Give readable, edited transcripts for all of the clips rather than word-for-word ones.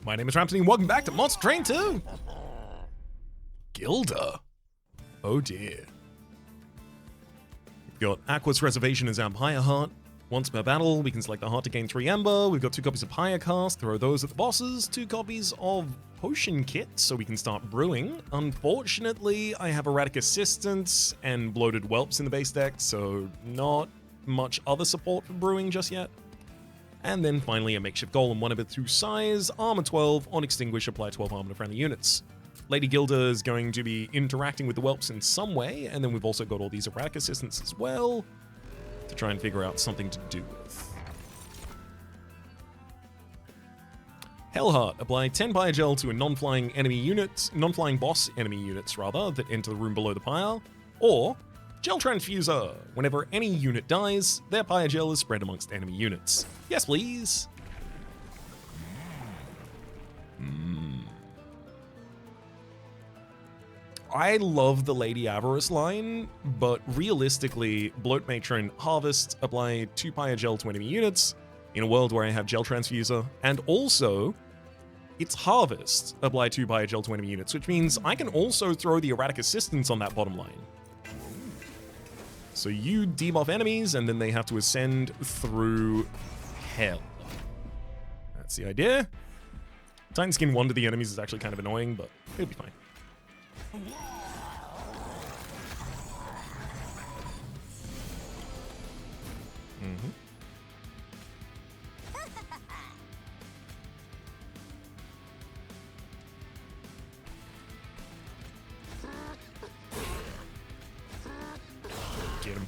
My name is Rhapsody and welcome back to Monster Train 2! Gilda. Oh dear. We've got Aqua's Reservation as our Pyre Heart. Once per battle, we can select the heart to gain 3 Ember. We've got 2 copies of Pyre Cast, throw those at the bosses. 2 copies of Potion Kit, so we can start brewing. Unfortunately, I have Erratic Assistance and Bloated Whelps in the base deck, so not much other support for brewing just yet. And then finally a Makeshift Golem, 1 of it through size, armor 12, on extinguish, apply 12 armor to friendly units. Lady Gilda is going to be interacting with the Whelps in some way, and then we've also got all these Erratic Assistants as well, to try and figure out something to do with. Hellheart, apply 10 Pyre Gel to a non-flying boss enemy units rather, that enter the room below the pyre, or Gel Transfuser. Whenever any unit dies, their Pyre Gel is spread amongst enemy units. Yes, please. I love the Lady Avarice line, but realistically, Bloat Matron, Harvest, apply 2 Pyre Gel to enemy units in a world where I have Gel Transfuser, and also it's Harvest, apply 2 Pyre Gel to enemy units, which means I can also throw the Erratic Assistance on that bottom line. So you debuff enemies, and then they have to ascend through hell. That's the idea. Titan Skin 1 to the enemies is actually kind of annoying, but it'll be fine. Get him.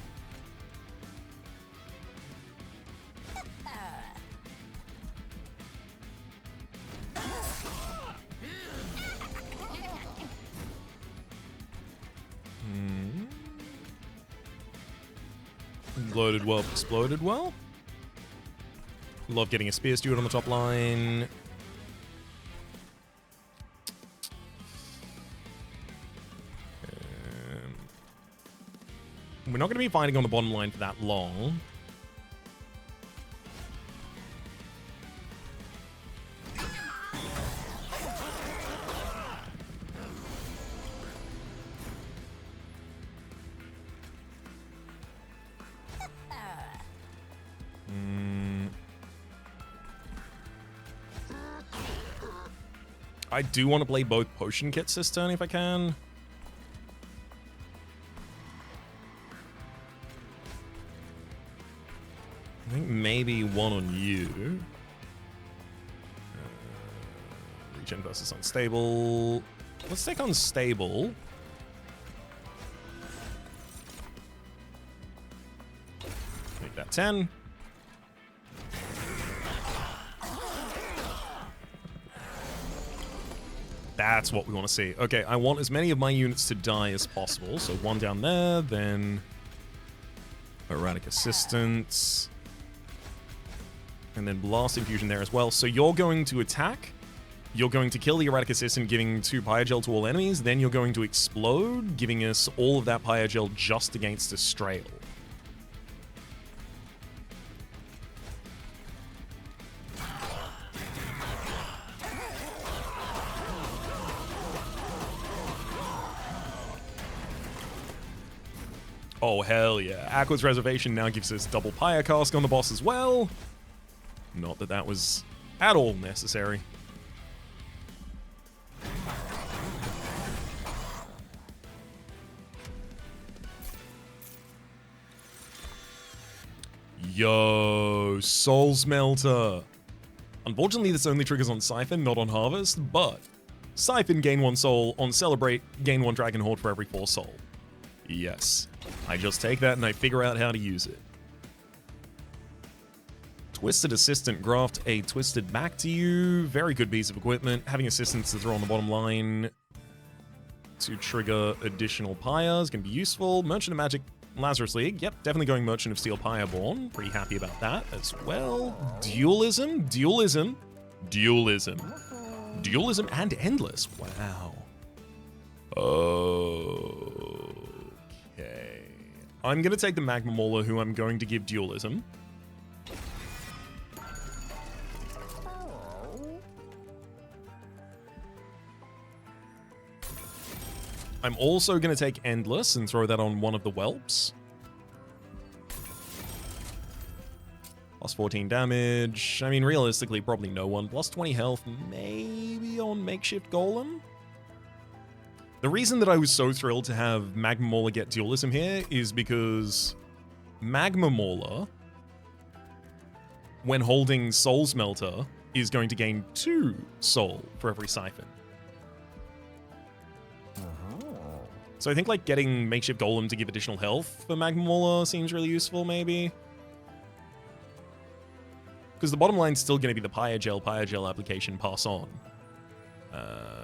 Loaded well, exploded well. Love getting a Spear Steward on the top line. We're not going to be fighting on the bottom line for that long. I do want to play both Potion Kits this turn if I can. I think maybe one on you. Regen versus Unstable. Let's take Unstable. Make that 10. That's what we want to see. Okay, I want as many of my units to die as possible. So 1 down there, then Erratic Assistance. And then Blast Infusion there as well. So you're going to attack. You're going to kill the Erratic Assistant, giving 2 Pyre Gel to all enemies. Then you're going to explode, giving us all of that Pyre Gel just against Astrael. Oh, hell yeah. Aqua's Reservation now gives us double Pyre Cask on the boss as well. Not that that was at all necessary. Yo, Soul Smelter. Unfortunately, this only triggers on Siphon, not on Harvest, but Siphon, gain 1 soul. On Celebrate, gain 1 Dragon Horde for every 4 soul. Yes. I just take that and I figure out how to use it. Twisted Assistant, graft a Twisted back to you. Very good piece of equipment. Having assistants to throw on the bottom line to trigger additional pyres can be useful. Merchant of Magic, Lazarus League. Yep, definitely going Merchant of Steel Pyreborn. Pretty happy about that as well. Dualism, Dualism, Dualism. Dualism and Endless. Wow. Okay. I'm going to take the Magma Mauler, who I'm going to give Dualism. I'm also going to take Endless and throw that on one of the Whelps. Plus 14 damage. I mean, realistically, probably no one. Plus 20 health, maybe on Makeshift Golem. The reason that I was so thrilled to have Magma Mauler get Dualism here is because Magma Mauler, when holding Soul Smelter, is going to gain 2 soul for every siphon. So I think like getting Makeshift Golem to give additional health for Magma Mauler seems really useful, maybe. Because the bottom line's still going to be the Pyogel application pass on.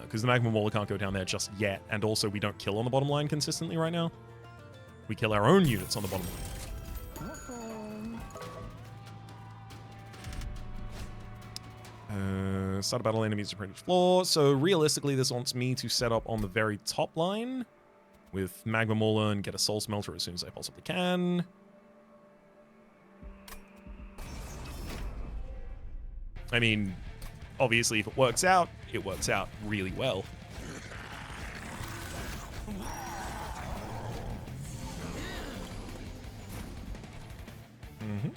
Because the Magma Mauler can't go down there just yet, and also we don't kill on the bottom line consistently right now. We kill our own units on the bottom line. Start a battle enemies to each floor. So realistically, this wants me to set up on the very top line with Magma Mauler and get a Soul Smelter as soon as I possibly can. I mean, obviously, if it works out really well. Mm-hmm.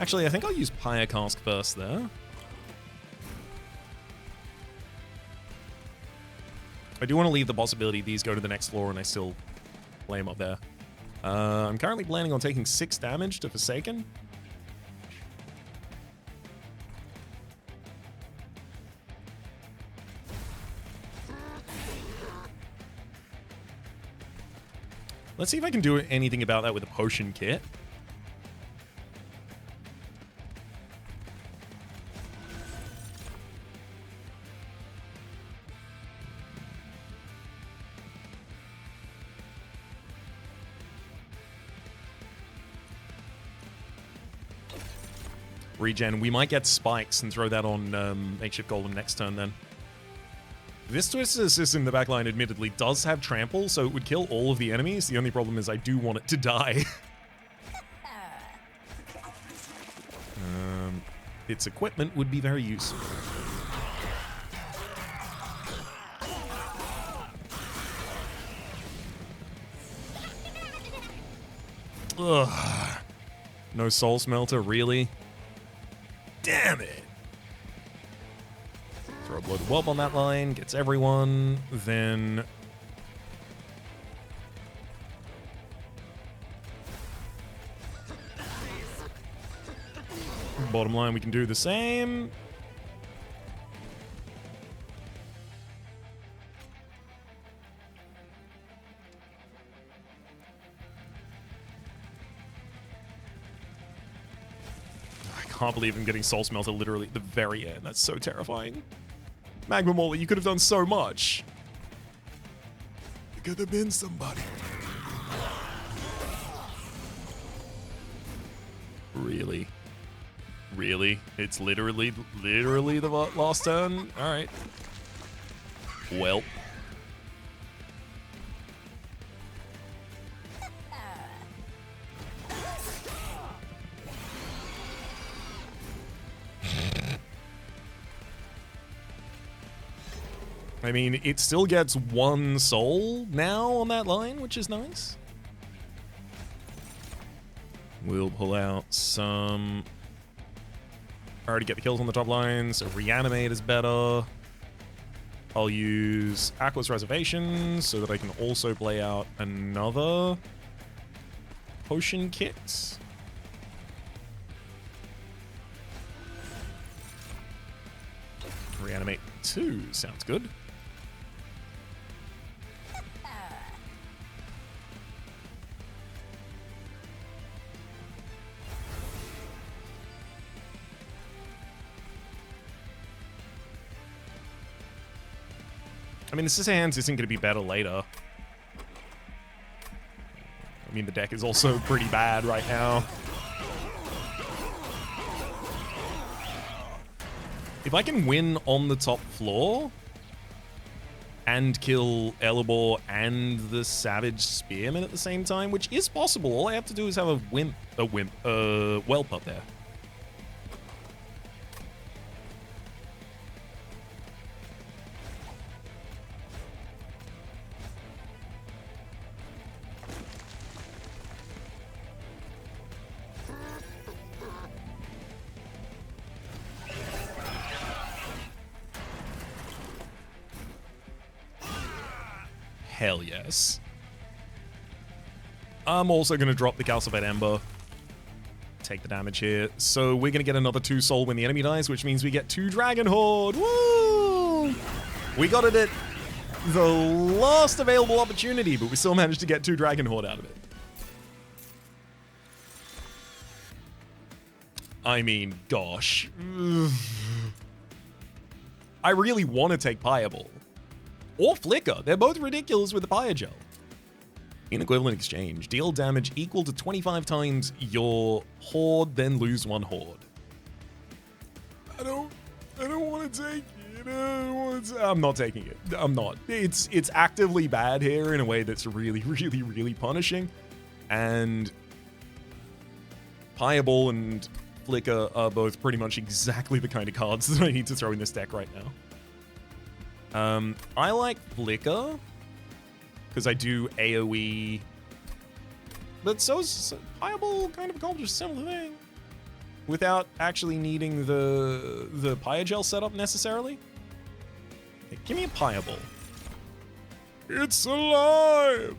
Actually, I think I'll use Pyre-Cask first there. I do want to leave the possibility these go to the next floor and I still play them up there. I'm currently planning on taking 6 damage to Forsaken. Let's see if I can do anything about that with a potion kit. Regen. We might get spikes and throw that on Makeshift Golem next turn then. This Twisted Assist in the backline admittedly does have trample, so it would kill all of the enemies. The only problem is I do want it to die. Its equipment would be very useful. Ugh. No Soul Smelter, really? Damn it! Throw a Bloated Whelp on that line, gets everyone, then... Bottom line, we can do the same. I can't believe I'm getting Soul Smelter literally at the very end. That's so terrifying. Magma Mauler, you could have done so much. You could have been somebody. Really? Really? It's literally the last turn? Alright. Well. I mean, it still gets 1 soul now on that line, which is nice. We'll pull out some... I already get the kills on the top line, so Reanimate is better. I'll use Aqua's Reservation so that I can also play out another potion kit. Reanimate 2 sounds good. I mean, the Scissor Hands isn't going to be better later. I mean, the deck is also pretty bad right now. If I can win on the top floor, and kill Elibor and the Savage Spearman at the same time, which is possible. All I have to do is have a Whelp up there. Hell yes. I'm also going to drop the Calcified Ember. Take the damage here. So we're going to get another 2 soul when the enemy dies, which means we get 2 Dragon Horde. Woo! We got it at the last available opportunity, but we still managed to get 2 Dragon Horde out of it. I mean, gosh. I really want to take Pyreball. Or Flicker. They're both ridiculous with the Pyre-Gel. In equivalent exchange, deal damage equal to 25 times your horde, then lose 1 horde. I don't want to take it. I'm not taking it. I'm not. It's actively bad here in a way that's really, really, really punishing. And Pyreball and Flicker are both pretty much exactly the kind of cards that I need to throw in this deck right now. I like Flicker because I do AoE, but so's Pyreball kind of accomplishes a similar thing without actually needing the Pyre-Gel setup necessarily. Hey, give me a Pyreball. It's alive!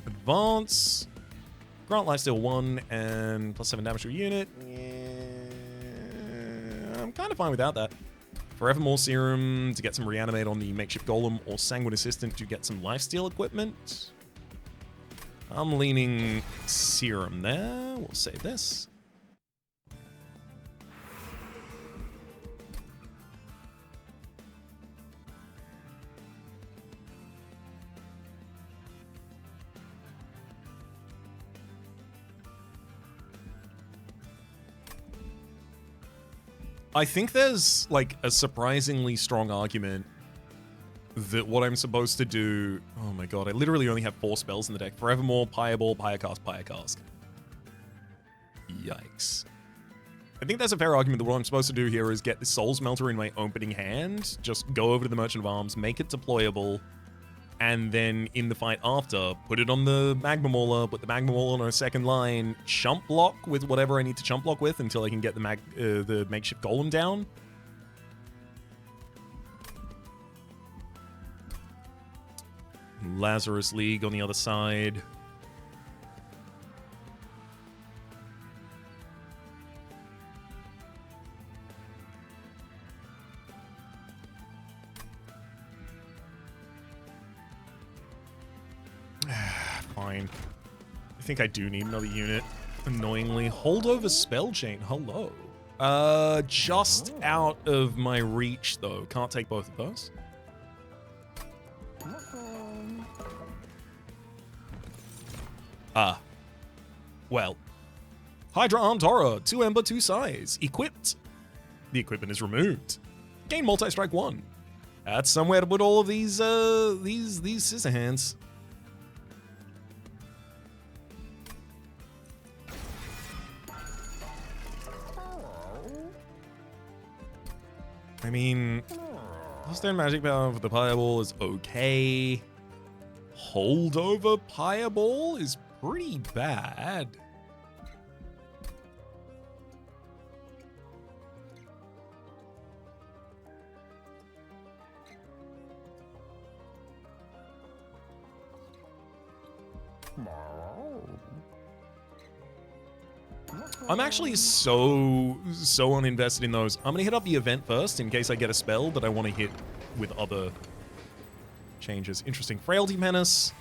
Advance. Grant Lifesteal 1 and +7 damage to a unit. Yeah, I'm kind of fine without that. Forevermore Serum to get some Reanimate on the Makeshift Golem, or Sanguine Assistant to get some Lifesteal equipment. I'm leaning Serum there. We'll save this. I think there's, like, a surprisingly strong argument that what I'm supposed to do... Oh my god, I literally only have 4 spells in the deck. Forevermore, Pyreball, Pyrecast. Yikes. I think there's a fair argument that what I'm supposed to do here is get the Soul Smelter in my opening hand, just go over to the Merchant of Arms, make it deployable, and then in the fight after, put it on the Magma Mauler, put the Magma Mauler on a second line, chump block with whatever I need to chump block with until I can get the Makeshift Golem down. Lazarus League on the other side. Fine. I think I do need another unit. Annoyingly. Holdover Spell Chain. Hello. Just out of my reach, though. Can't take both of those. Well. Hydra Armed Horror. 2 Ember, 2 Size. Equipped. The equipment is removed. Gain Multi-Strike 1. That's somewhere to put all of these scissor hands. I mean, Stone Magic Power for the Pyreball is okay. Holdover Pyreball is pretty bad. I'm actually so uninvested in those. I'm gonna hit up the event first in case I get a spell that I want to hit with other changes. Interesting. Frailty Penance,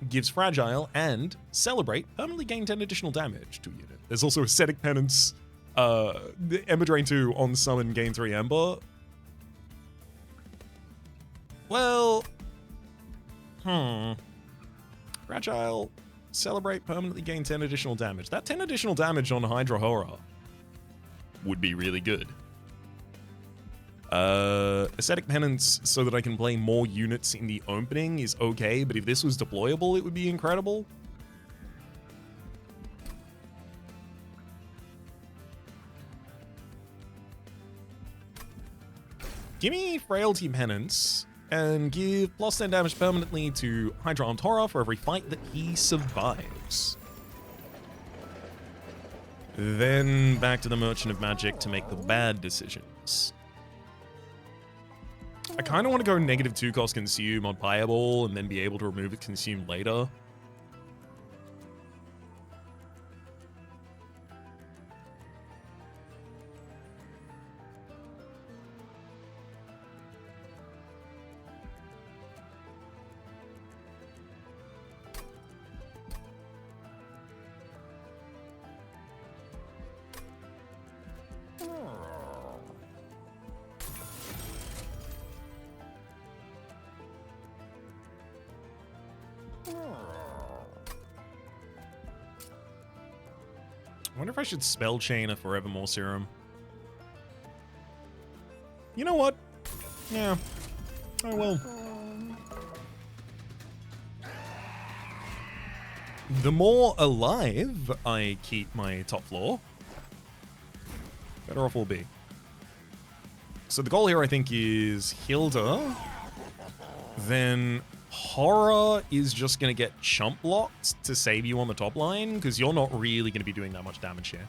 gives Fragile and Celebrate. Permanently gain 10 additional damage to a unit. There's also Ascetic Penance. The Ember Drain 2 on summon gain 3 Ember. Well, Fragile. Celebrate, permanently gain 10 additional damage. That 10 additional damage on Hydra Horror would be really good. Ascetic Penance so that I can play more units in the opening is okay, but if this was deployable, it would be incredible. Give me Frailty Penance and give plus 10 damage permanently to Hydra Armed Horror for every fight that he survives. Then back to the Merchant of Magic to make the bad decisions. I kind of want to go -2 cost consume on Fireball and then be able to remove it consume later. I wonder if I should spell chain a Forevermore Serum. You know what? Yeah. I will. The more alive I keep my top floor, better off we'll be. So the goal here, I think, is Hilda. Then Horror is just going to get chump blocked to save you on the top line, because you're not really going to be doing that much damage here.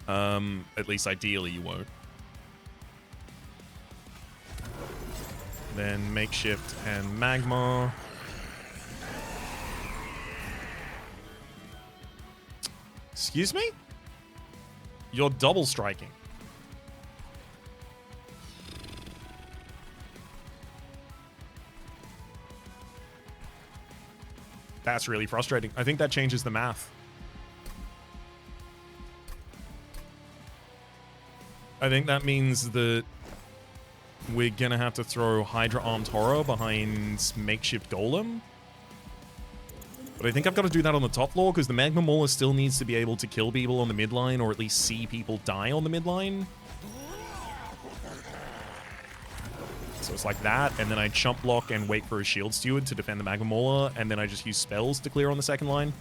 At least ideally you won't. Then Makeshift and Magma. Excuse me? You're double striking. That's really frustrating. I think that changes the math. I think that means that we're gonna have to throw Hydra Armed Horror behind Makeshift Golem. But I think I've got to do that on the top floor because the Magma Mauler still needs to be able to kill people on the midline or at least see people die on the midline. So it's like that, and then I chump block and wait for a Shield Steward to defend the Magma Mauler, and then I just use spells to clear on the second line.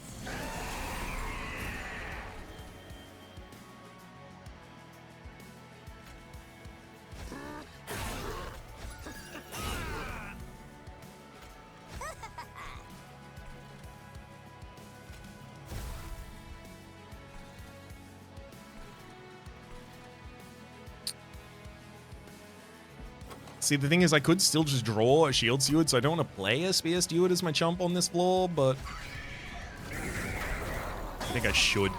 See, the thing is, I could still just draw a Shield Steward, so I don't want to play a Spear Steward as my chump on this floor, but I think I should.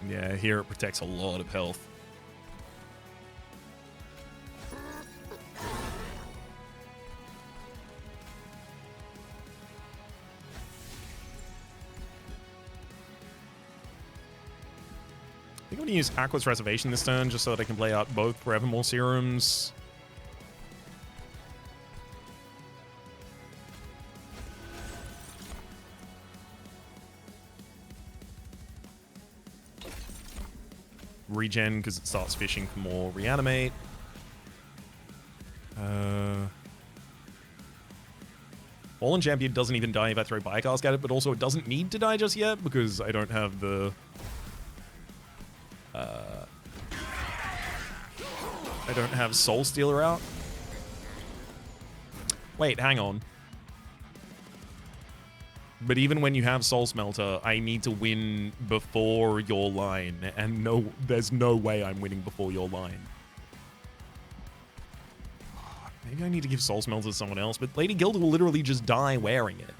Yeah, here it protects a lot of health. I think I'm going to use Aqua's Reservation this turn just so that I can play out both Forevermore Serums. Regen because it starts fishing for more Reanimate. Fallen Champion doesn't even die if I throw Bycast at it, but also it doesn't need to die just yet because I don't have the... I don't have Soul Stealer out. Wait, hang on. But even when you have Soul Smelter, I need to win before your line, and no, there's no way I'm winning before your line. Maybe I need to give Soul Smelter to someone else, but Lady Gilda will literally just die wearing it.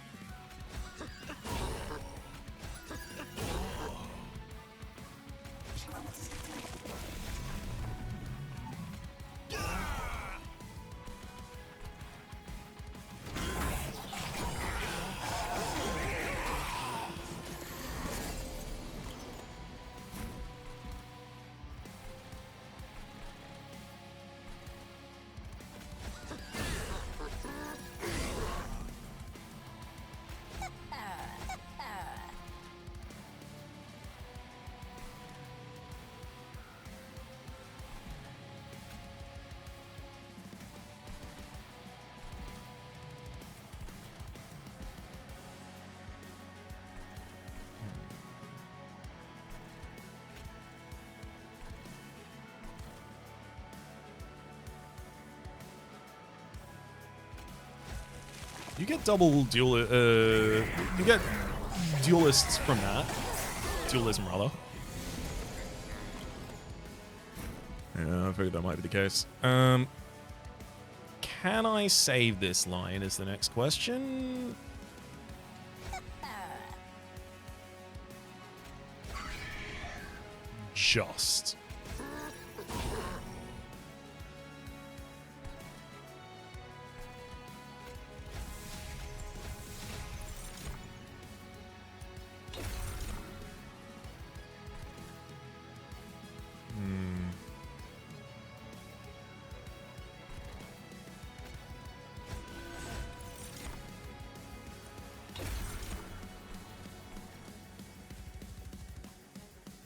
You get double dual. You get duelists from that. Dualism, rather. Yeah, I figured that might be the case. Can I save this line is the next question. Just.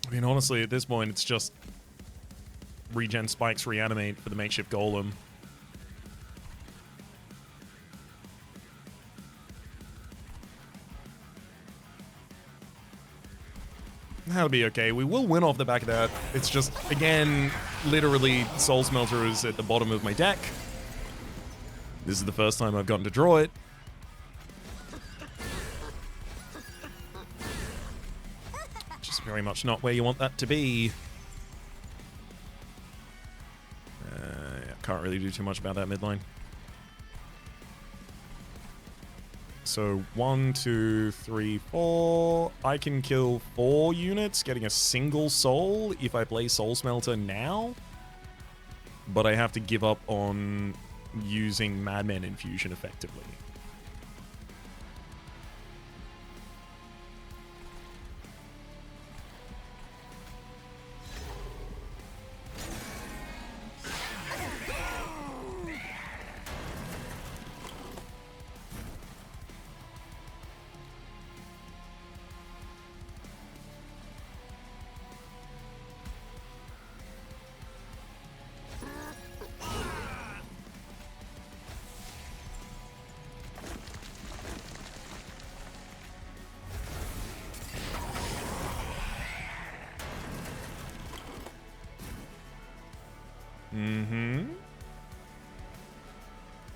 I mean, honestly, at this point, it's just regen spikes, reanimate for the makeshift golem. That'll be okay. We will win off the back of that. It's just, again, literally, Soul Smelter is at the bottom of my deck. This is the first time I've gotten to draw it. Just very much not where you want that to be. Yeah, can't really do too much about that midline. So 1, 2, 3, 4. I can kill 4 units, getting a single soul if I play Soul Smelter now. But I have to give up on using Madman Infusion effectively.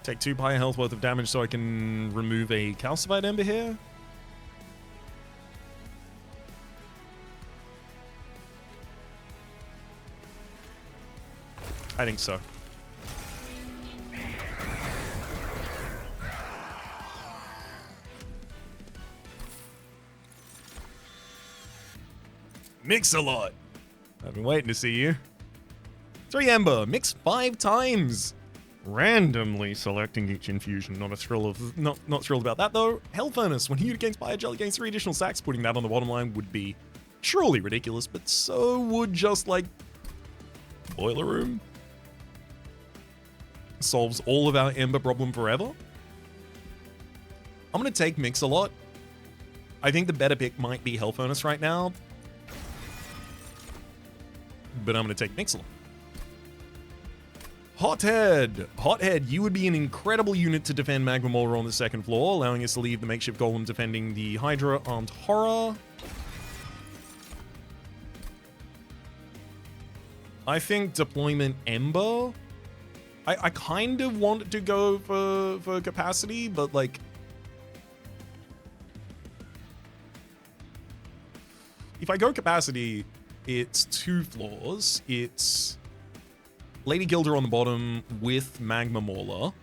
Take 2 higher health worth of damage so I can remove a calcified ember here. I think so. Mix a lot. I've been waiting to see you. 3 ember, mix 5 times. Randomly selecting each infusion. Not thrilled about that though. Hell Furnace, when used against Fire Gel gains 3 additional sacks, putting that on the bottom line would be truly ridiculous, but so would just like Boiler Room. Solves all of our Ember problem forever. I'm gonna take Mix-a-Lot. I think the better pick might be Hell Furnace right now, but I'm gonna take Mix-a-Lot. Hothead! Hothead, you would be an incredible unit to defend Magma Mauler on the 2nd floor, allowing us to leave the makeshift golem defending the Hydra Armed Horror. I think Deployment Ember. I kind of want to go for capacity, but like... If I go capacity, it's 2 floors. It's Lady Gilder on the bottom with Magma Mauler,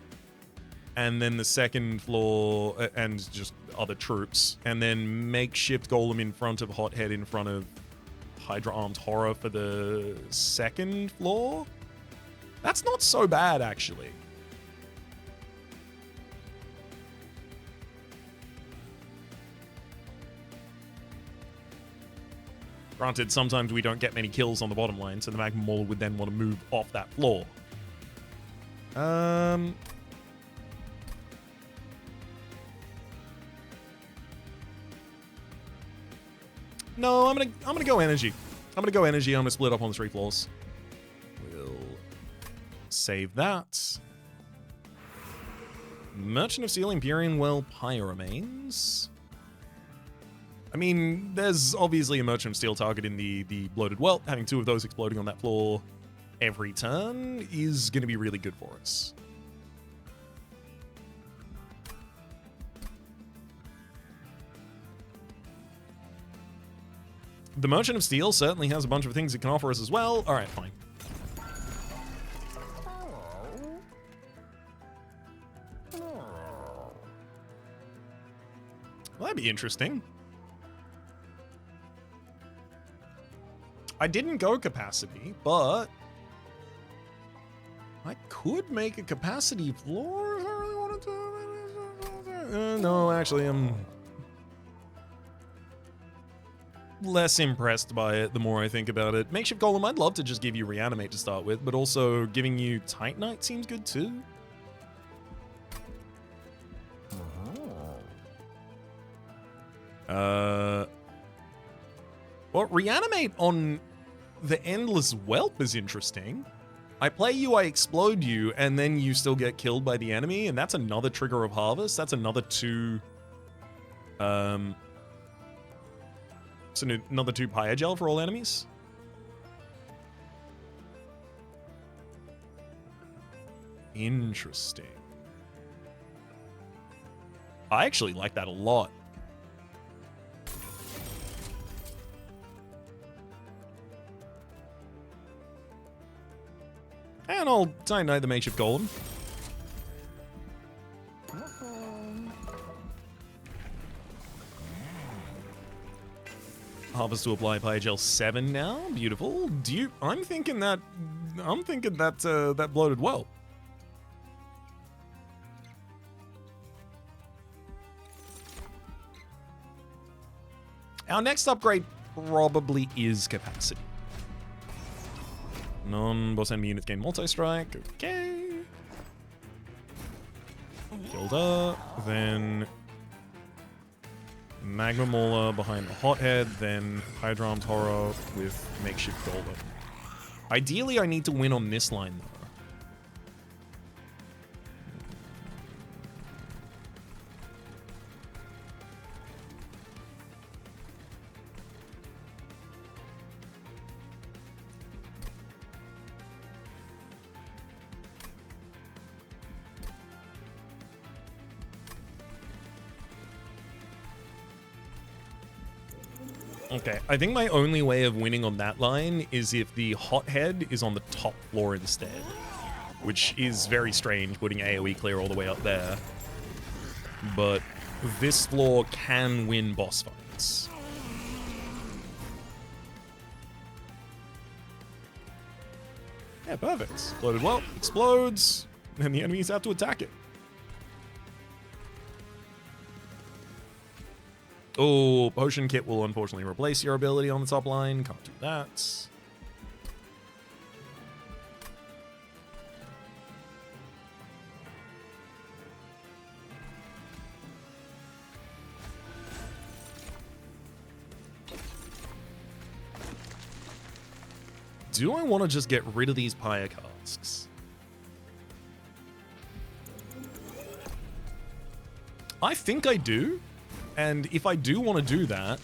and then the 2nd floor, and just other troops, and then makeshift golem in front of Hothead in front of Hydra Armed Horror for the 2nd floor. That's not so bad, actually. Granted, sometimes we don't get many kills on the bottom line, so the Magma Mauler would then want to move off that floor. No, I'm gonna go energy. I'm gonna go energy. I'm gonna split up on the 3 floors. We'll save that. Merchant of Steel, Empyrean Whelp, Higher remains. I mean, there's obviously a Merchant of Steel target in the Bloated Whelp. Having 2 of those exploding on that floor every turn is going to be really good for us. The Merchant of Steel certainly has a bunch of things it can offer us as well. All right, fine. Well, that'd be interesting. I didn't go capacity, but I could make a capacity floor if I really wanted to. No, actually, I'm less impressed by it the more I think about it. Makeshift Golem, I'd love to just give you Reanimate to start with, but also giving you Titanite seems good too. Well, Reanimate on the Endless Whelp is interesting. I play you, I explode you, and then you still get killed by the enemy, and that's another trigger of Harvest. That's another two... So another 2 Pyogel for all enemies. Interesting. I actually like that a lot. And I'll Titanite the Makeshift Golem. Harvest to apply Pyogel 7 now. Beautiful. I'm thinking that that bloated well. Our next upgrade probably is capacity. Non-boss enemy units gain multi-strike. Okay. Gilda. Then Magma Mauler behind the Hothead. Then Hydram's Horror with Makeshift Golem. Ideally, I need to win on this line, though. Okay, I think my only way of winning on that line is if the Hothead is on the top floor instead, which is very strange, putting AoE clear all the way up there. But this floor can win boss fights. Yeah, perfect. Loaded well, explodes, and the enemies have to attack it. Oh, Potion Kit will unfortunately replace your ability on the top line. Can't do that. Do I want to just get rid of these Pyre Casks? I think I do. And if I do want to do that,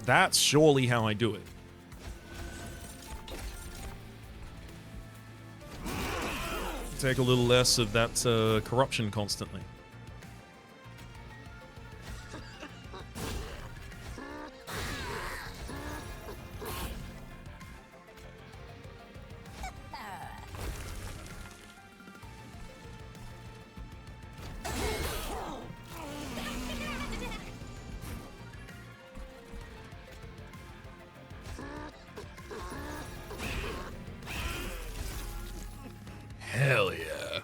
that's surely how I do it. Take a little less of that corruption constantly. Hell yeah.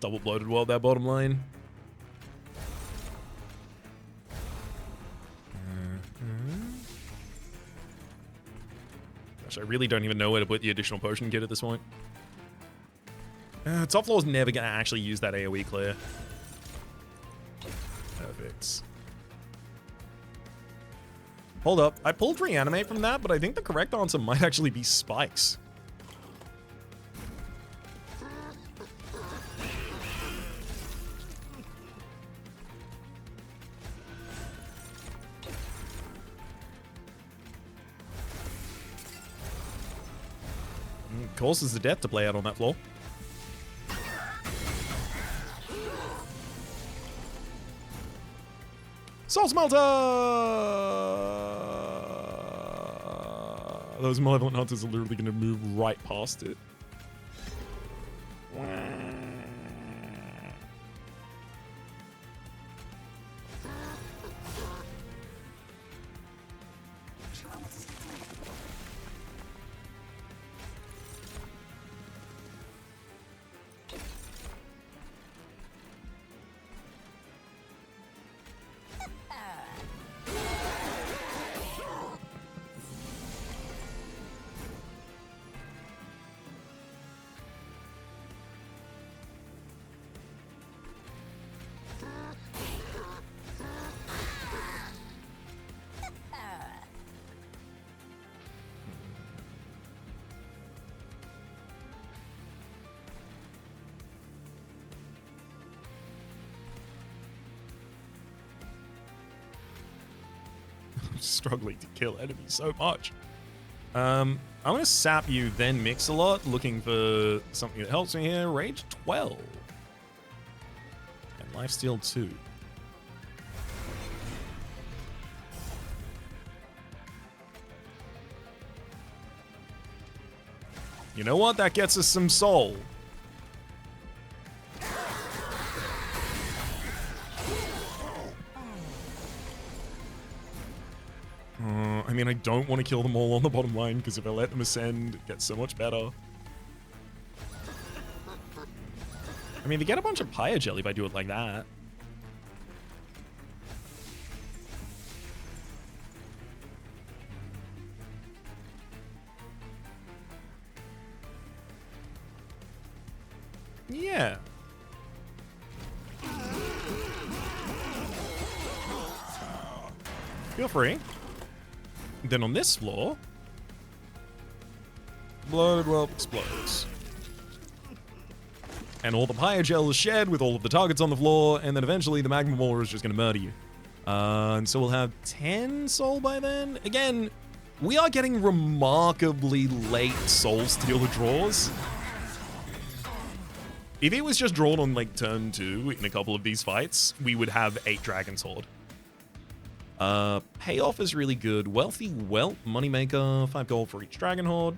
Double bloated world, that bottom lane. Gosh, I really don't even know where to put the additional potion kit at this point. Top floor's never going to actually use that AoE clear. Perfect. Hold up. I pulled Reanimate from that, but I think the correct answer might actually be Spikes. Causes the death to play out on that floor. Soul Smelter! Those Malevolent Hunters are literally going to move right past it. Struggling to kill enemies so much. I'm going to sap you, then mix a lot, looking for something that helps me here. Rage 12. And Lifesteal 2. You know what? That gets us some soul. I mean, I don't want to kill them all on the bottom line, because if I let them ascend, it gets so much better. I mean, they get a bunch of Pyre Jelly if I do it like that. Yeah. Feel free. Then on this floor, Bloated Whelp explodes. And all the Pyre Gel is shed with all of the targets on the floor, and then eventually the Magma Mauler is just going to murder you. And so we'll have 10 soul by then. Again, we are getting remarkably late soul steal draws. If it was just drawn on like turn 2 in a couple of these fights, we would have 8 Dragon's Horde. Payoff is really good. Wealthy Whelp, Moneymaker, 5 gold for each Dragon Horde.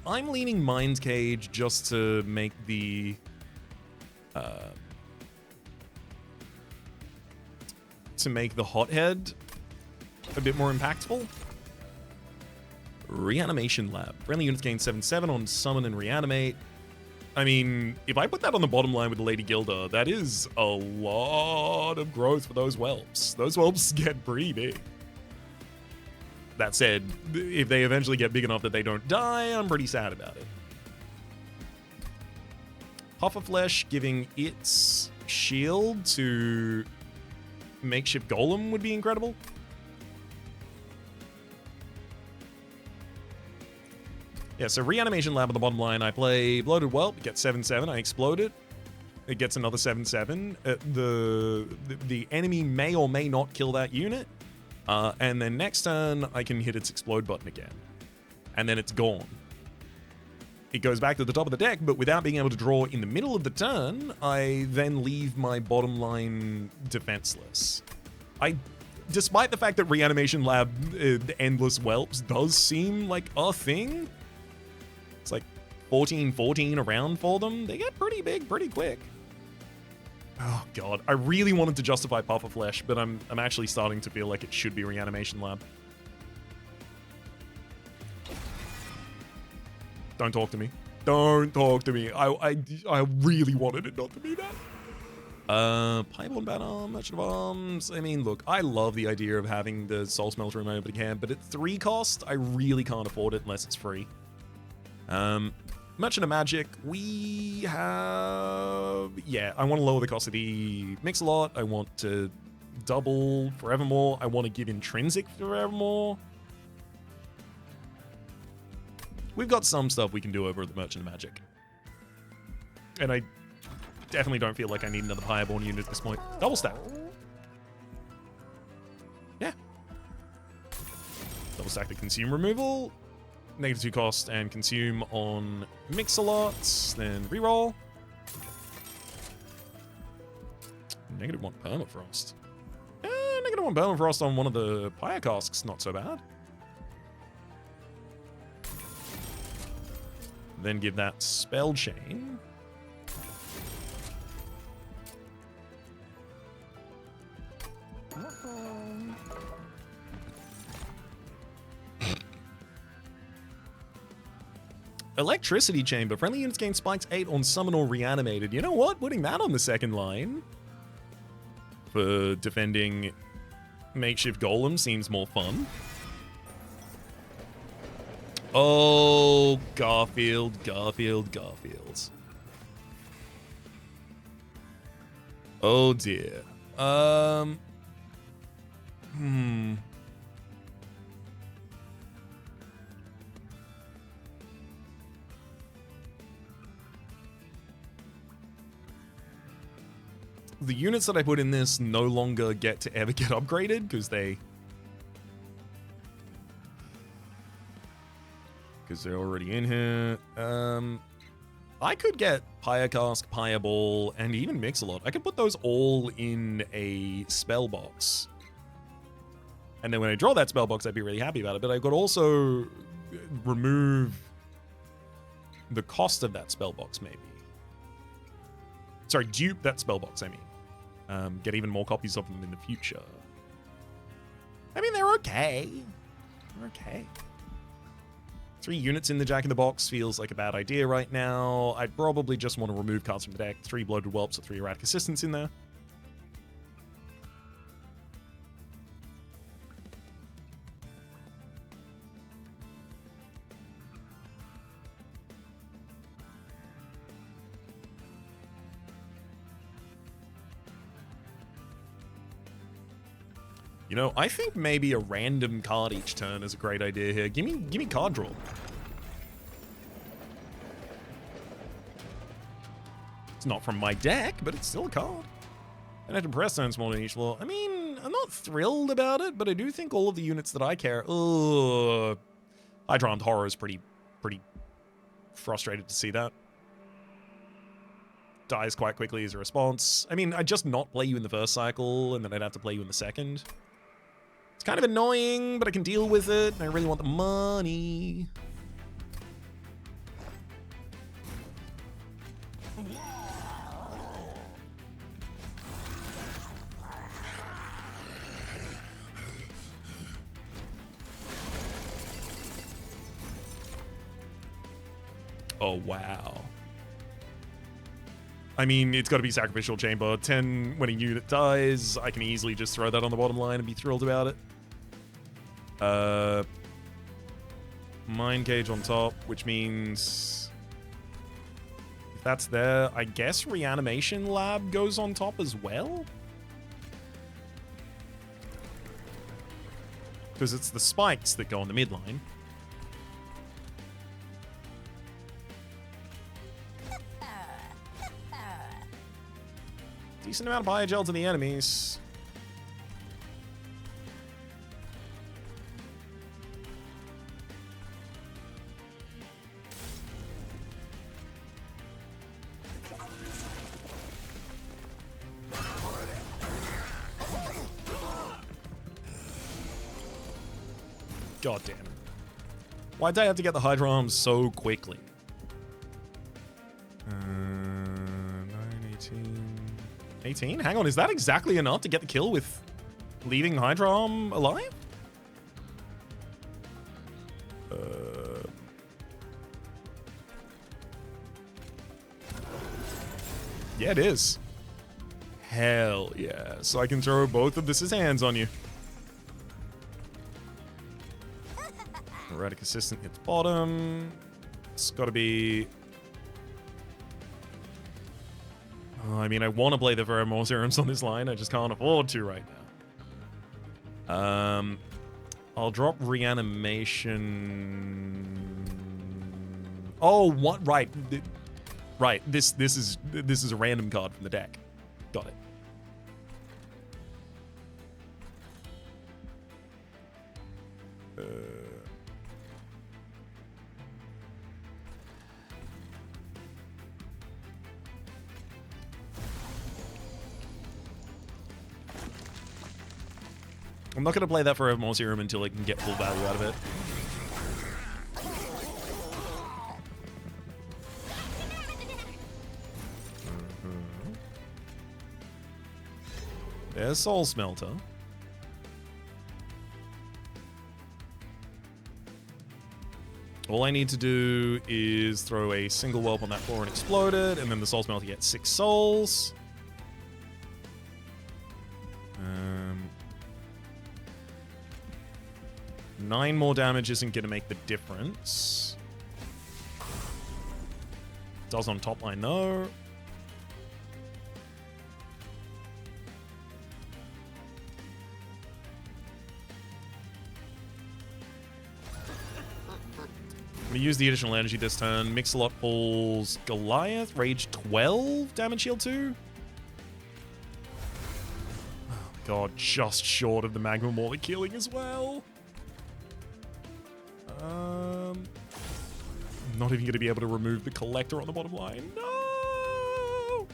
I'm leaning Mind Cage just to make the... Hothead a bit more impactful. Reanimation Lab. Friendly units gain 7/7 on Summon and Reanimate. I mean, if I put that on the bottom line with the Lady Gilda, that is a lot of growth for those whelps. Those whelps get pretty big. That said, if they eventually get big enough that they don't die, I'm pretty sad about it. Puff of Flesh giving its shield to Makeshift Golem would be incredible. Yeah, so Reanimation Lab on the bottom line. I play Bloated Whelp, it gets 7/7, I explode it. It gets another 7/7. The enemy may or may not kill that unit. And then next turn, I can hit its explode button again. And then it's gone. It goes back to the top of the deck, but without being able to draw in the middle of the turn, I then leave my bottom line defenseless. Despite the fact that Reanimation Lab, the Endless Whelps, does seem like a thing, it's like 14-14 around for them. They get pretty big pretty quick. Oh god, I really wanted to justify Puff of Flesh, but I'm actually starting to feel like it should be Reanimation Lab. Don't talk to me. Don't talk to me. I really wanted it not to be that. Pineapple and Banner, Merchant of Arms. I mean, look, I love the idea of having the Soul Smelter in my opening hand, but at 3 cost, I really can't afford it unless it's free. Merchant of Magic, we have... Yeah, I want to lower the cost of the Mix-a-Lot. I want to double Forevermore. I want to give Intrinsic Forevermore. We've got some stuff we can do over at the Merchant of Magic. And I definitely don't feel like I need another Fireborn unit at this point. Double stack. Yeah. Double stack the Consume removal. -2 cost and consume on Mix-a-Lot, then reroll. -1 Permafrost. even want Burn Frost on one of the Pyre Casks, not so bad. Then give that Spell Chain. Electricity Chamber. Friendly units gain spikes 8 on summon or reanimated. You know what? Putting that on the second line for defending makeshift golem seems more fun. Oh, Garfield. Oh dear. The units that I put in this no longer get to ever get upgraded because they're already in here. I could get Pyre Cask, Pyre Ball, and even Mix-a-Lot. I could put those all in a spell box. And then when I draw that spell box, I'd be really happy about it. But I could also remove the cost of that spell box, maybe. Sorry, dupe that spell box, I mean. Get even more copies of them in the future. I mean, they're okay. They're okay. 3 units in the Jack-in-the-Box feels like a bad idea right now. I'd probably just want to remove cards from the deck. 3 Bloated Whelps or 3 Erratic Assistants in there. You know, I think maybe a random card each turn is a great idea here. Give me card draw. It's not from my deck, but it's still a card. And I have to press turns more than each floor. I mean, I'm not thrilled about it, but I do think all of the units that I care. Hydra Armed Horror is pretty frustrated to see that. Dies quite quickly as a response. I mean, I'd just not play you in the first cycle, and then I'd have to play you in the second. It's kind of annoying, but I can deal with it, and I really want the money. Oh, wow. I mean, it's got to be Sacrificial Chamber. 10 when a unit dies. I can easily just throw that on the bottom line and be thrilled about it. Mind Cage on top, which means if that's there, I guess Reanimation Lab goes on top as well? Because it's the spikes that go on the midline. Decent amount of Biogel to the enemies. God damn it. Why'd I have to get the Hydra Arms so quickly? 9, 18? Hang on, is that exactly enough to get the kill with leaving Hydra Arm alive? Yeah, it is. Hell yeah. So I can throw both of this hands on you. Erratic Assistant hits bottom. It's got to be... Oh, I mean, I want to play the Pheromone Serums on this line. I just can't afford to right now. I'll drop Reanimation... Oh, what? Right. Right. This is a random card from the deck. Got it. I'm not going to play that for Evermore Serum until I can get full value out of it. There's Soul Smelter. All I need to do is throw a single Whelp on that floor and explode it, and then the Soul Smelter gets 6 souls. 9 more damage isn't going to make the difference. Does on top line, no. I'm going to use the additional energy this turn. Mix-a-Lot falls Goliath. Rage 12. Damage shield 2. Oh, God. Just short of the Magma Mortar killing as well. I'm not even going to be able to remove the Collector on the bottom line. No!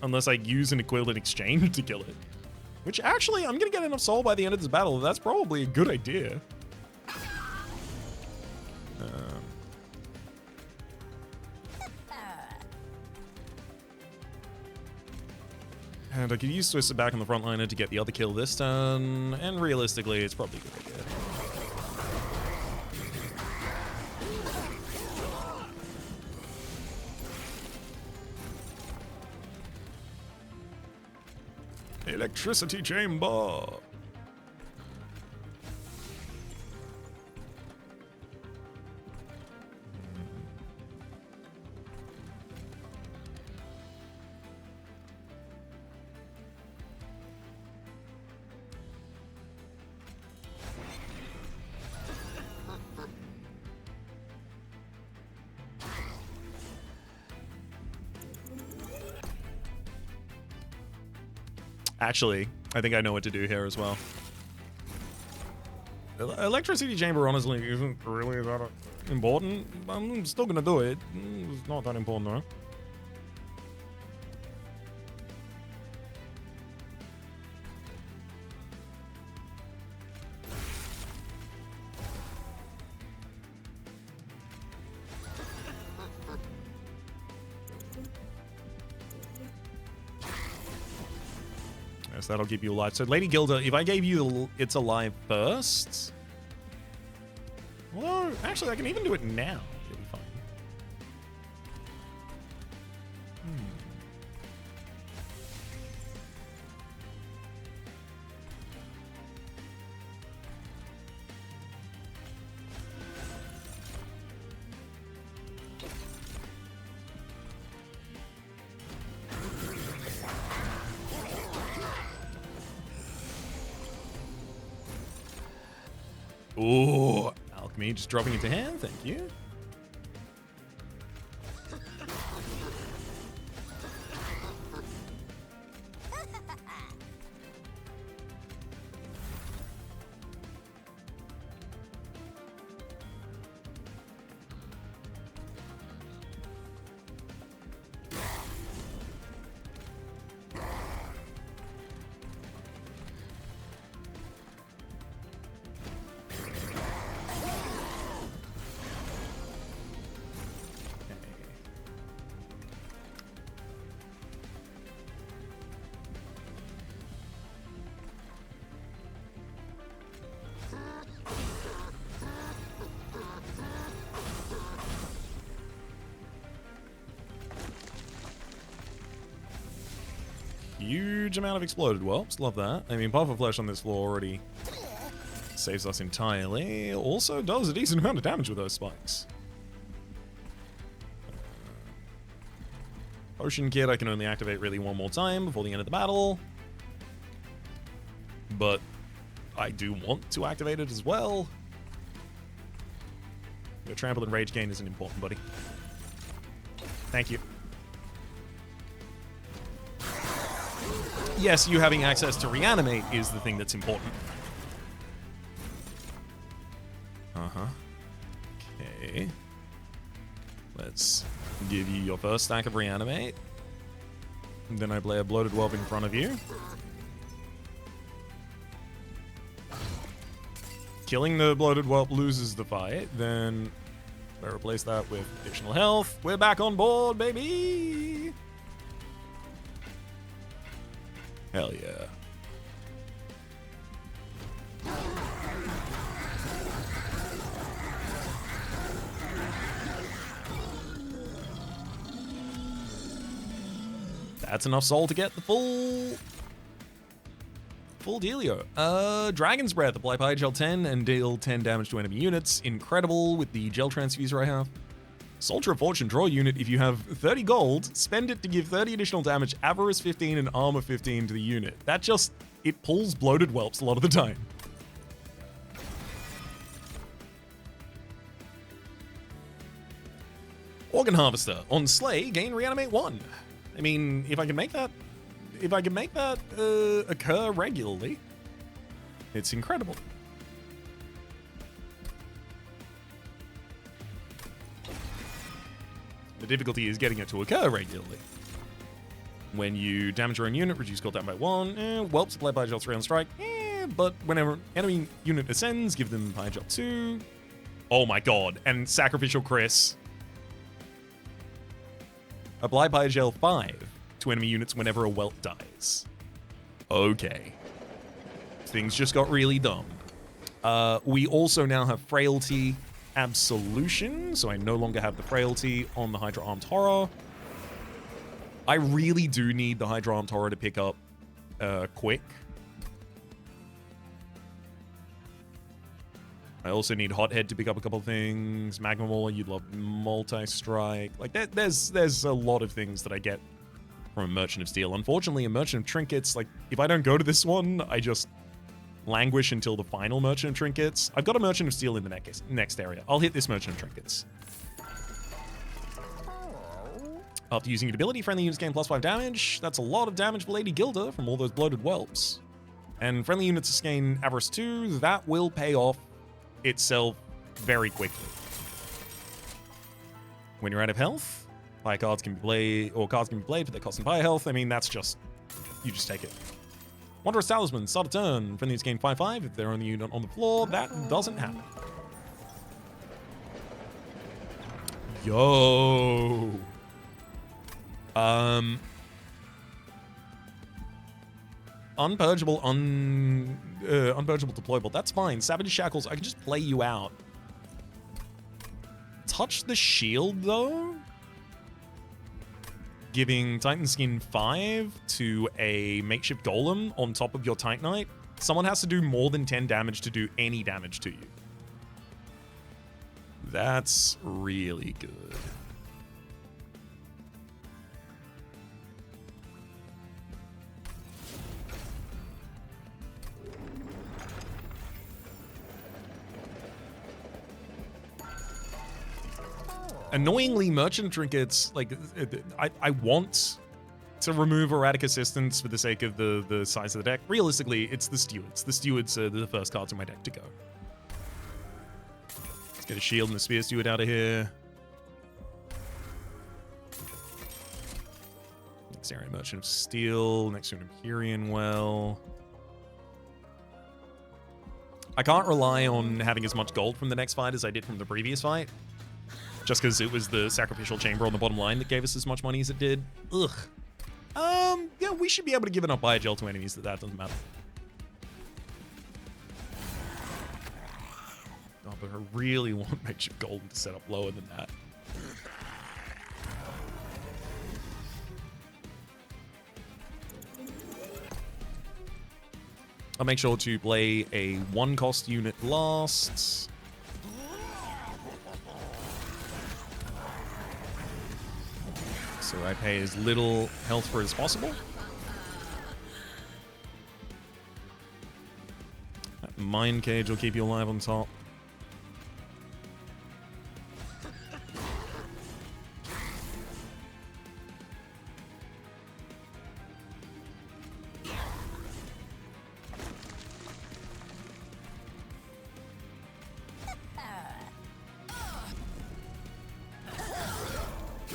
Unless I use an equivalent exchange to kill it. Which, actually, I'm going to get enough soul by the end of this battle. That's probably a good idea. And I could use Twister back on the frontliner to get the other kill this turn, and realistically, it's probably a good idea. Electricity chamber! Actually, I think I know what to do here as well. Electricity chamber honestly isn't really that important. I'm still gonna do it. It's not that important though. That'll keep you alive. So, Lady Gilda, if I gave you It's Alive first... Well, actually, I can even do it now. It'll be fine. Ooh, Alchemy just dropping into hand, thank you. Huge amount of exploded whelps. Love that. I mean, Puff of Flesh on this floor already saves us entirely. Also does a decent amount of damage with those spikes. Potion Kit I can only activate really one more time before the end of the battle. But I do want to activate it as well. Your trample and rage gain isn't important, buddy. Thank you. Yes, you having access to reanimate is the thing that's important. Okay. Let's give you your first stack of reanimate. And then I play a bloated whelp in front of you. killing the bloated whelp loses the fight, then I replace that with additional health. We're back on board, baby! Hell yeah. That's enough soul to get the full dealio. Dragon's Breath. Apply Fire Gel 10 and deal 10 damage to enemy units. Incredible with the gel transfuser I have. Soldier of Fortune. Draw a unit. If you have 30 gold, spend it to give 30 additional damage, Avarice 15 and Armor 15 to the unit. That just, it pulls bloated whelps a lot of the time. Organ Harvester. On Slay, gain Reanimate 1. I mean, if I can make that occur regularly, it's incredible. The difficulty is getting it to occur regularly. When you damage your own unit, reduce gold down by 1. Whelps apply Fire Gel 3 on strike. But whenever enemy unit ascends, give them Fire Gel 2. Oh my god, and Sacrificial Chris. Apply Fire Gel 5 to enemy units whenever a whelp dies. Okay. Things just got really dumb. We also now have Frailty Absolution, so I no longer have the Frailty on the Hydra Armed Horror. I really do need the Hydra Armed Horror to pick up quick. I also need Hothead to pick up a couple of things. Magma Mauler, you'd love Multi-Strike. Like, there's a lot of things that I get from a Merchant of Steel. Unfortunately, a Merchant of Trinkets, like, if I don't go to this one, I just languish until the final Merchant of Trinkets. I've got a Merchant of Steel in the next area. I'll hit this Merchant of Trinkets. After using your ability, friendly units gain +5 damage. That's a lot of damage for Lady Gilda from all those bloated whelps. And friendly units gain Avarice 2. That will pay off itself very quickly. When you're out of health, fire cards can be played, or cards can be played for their cost and fire health. I mean, that's just, you just take it. Wanderer's Talisman, start a turn. Friendly units gain 5/5 if they're only unit on the floor. That doesn't happen. Yo. Unpurgeable, unpurgeable deployable. That's fine. Savage Shackles, I can just play you out. Touch the Shield, though? Giving Titan Skin 5 to a Makeshift Golem on top of your Titanite. Someone has to do more than 10 damage to do any damage to you. That's really good. Annoyingly, Merchant Trinkets, like, I want to remove Erratic Assistance for the sake of the size of the deck. Realistically, it's the Stewards. The Stewards are the first cards in my deck to go. Let's get a Shield and a Spear Steward out of here. Next area, Merchant of Steel. Next to an Empyrean Well. I can't rely on having as much gold from the next fight as I did from the previous fight. Just because it was the Sacrificial Chamber on the bottom line that gave us as much money as it did. Ugh. Yeah, we should be able to give enough Biogel to enemies that doesn't matter. Oh, but I really want Makeshift Golden to set up lower than that. I'll make sure to play a 1-cost unit last. So I pay as little health for it as possible. That Mind Cage will keep you alive on top.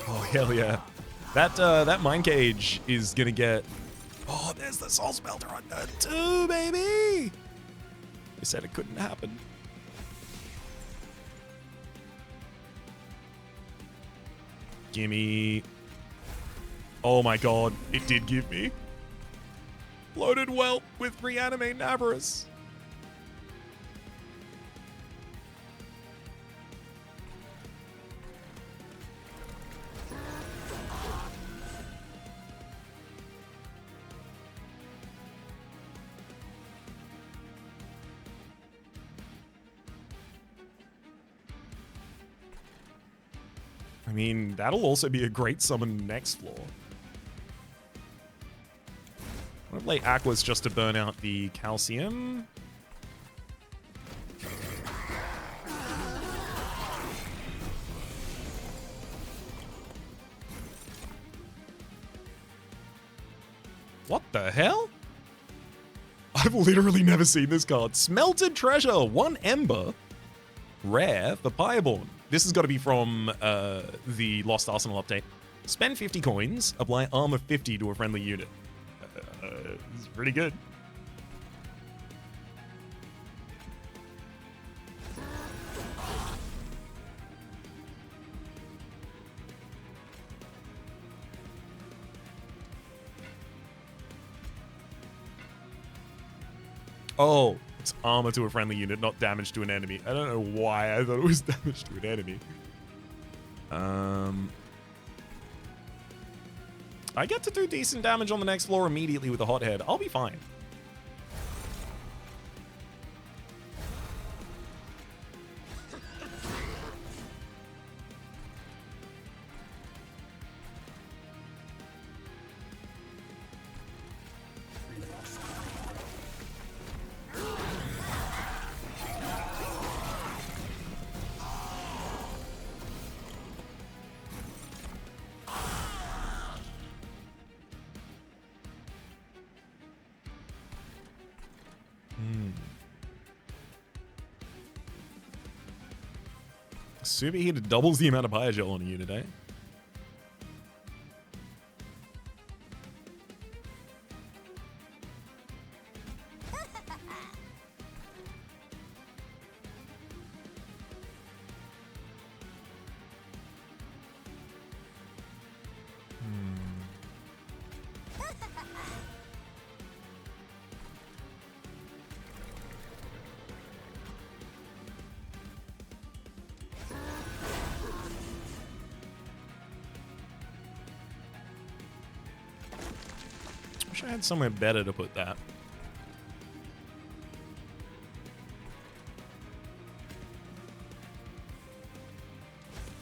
Oh, hell yeah. That Mind Cage is gonna get... Oh, there's the Soul Smelter on that too, baby! They said it couldn't happen. Gimme. Oh my god, it did give me. Loaded Whelp with Reanimate Avarice. I mean, that'll also be a great summon next floor. I'm gonna play Aquas just to burn out the calcium. What the hell? I've literally never seen this card. Smelted Treasure, 1 Ember. Rare for Pyreborn. This has got to be from the Lost Arsenal update. Spend 50 coins, apply armor 50 to a friendly unit. It's pretty good. Oh, it's armor to a friendly unit, not damage to an enemy. I don't know why I thought it was damage to an enemy. I get to do decent damage on the next floor immediately with a hothead. I'll be fine. Superheated doubles the amount of Biogel on a unit, eh? Wish I had somewhere better to put that.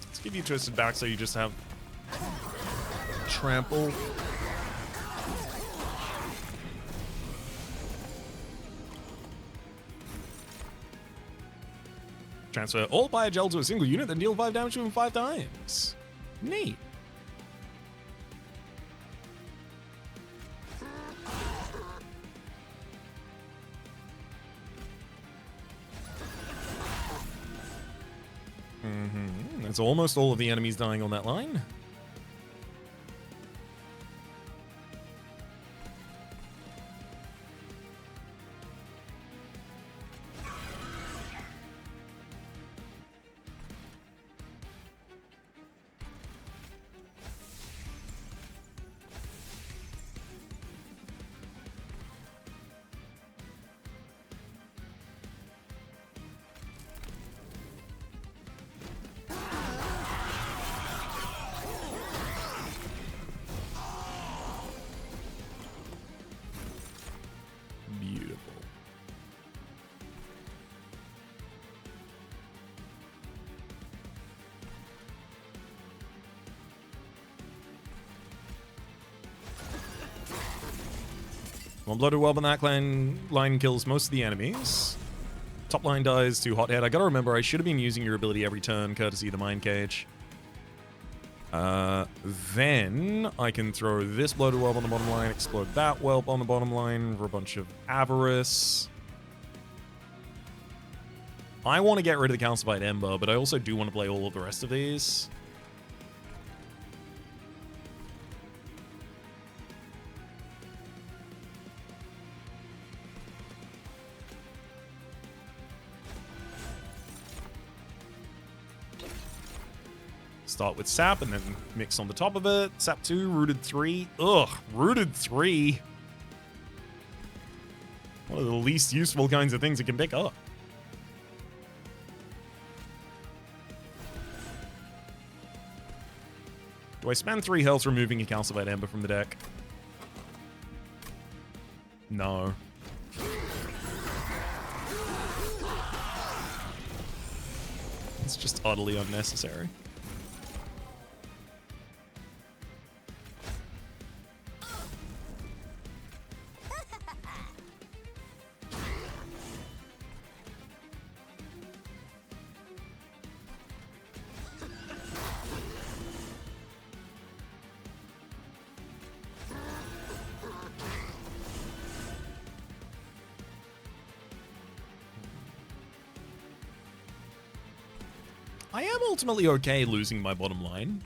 Let's give you Twisted back so you just have Trample. Transfer all Biogel to a single unit, then deal 5 damage to him 5 times. Neat. It's almost all of the enemies dying on that line. One Blooded Whelp on that line kills most of the enemies. Top line dies to Hothead. I gotta remember, I should have been using your ability every turn, courtesy of the Mind Cage. Then I can throw this Blooded Whelp on the bottom line, explode that Whelp on the bottom line for a bunch of Avarice. I want to get rid of the Calcified Ember, but I also do want to play all of the rest of these. Start with sap and then mix on the top of it. Sap 2, rooted 3. Ugh, rooted 3. One of the least useful kinds of things it can pick up. Do I spend 3 health removing a Calcified Ember from the deck? No. It's just utterly unnecessary. I am ultimately okay losing my bottom line.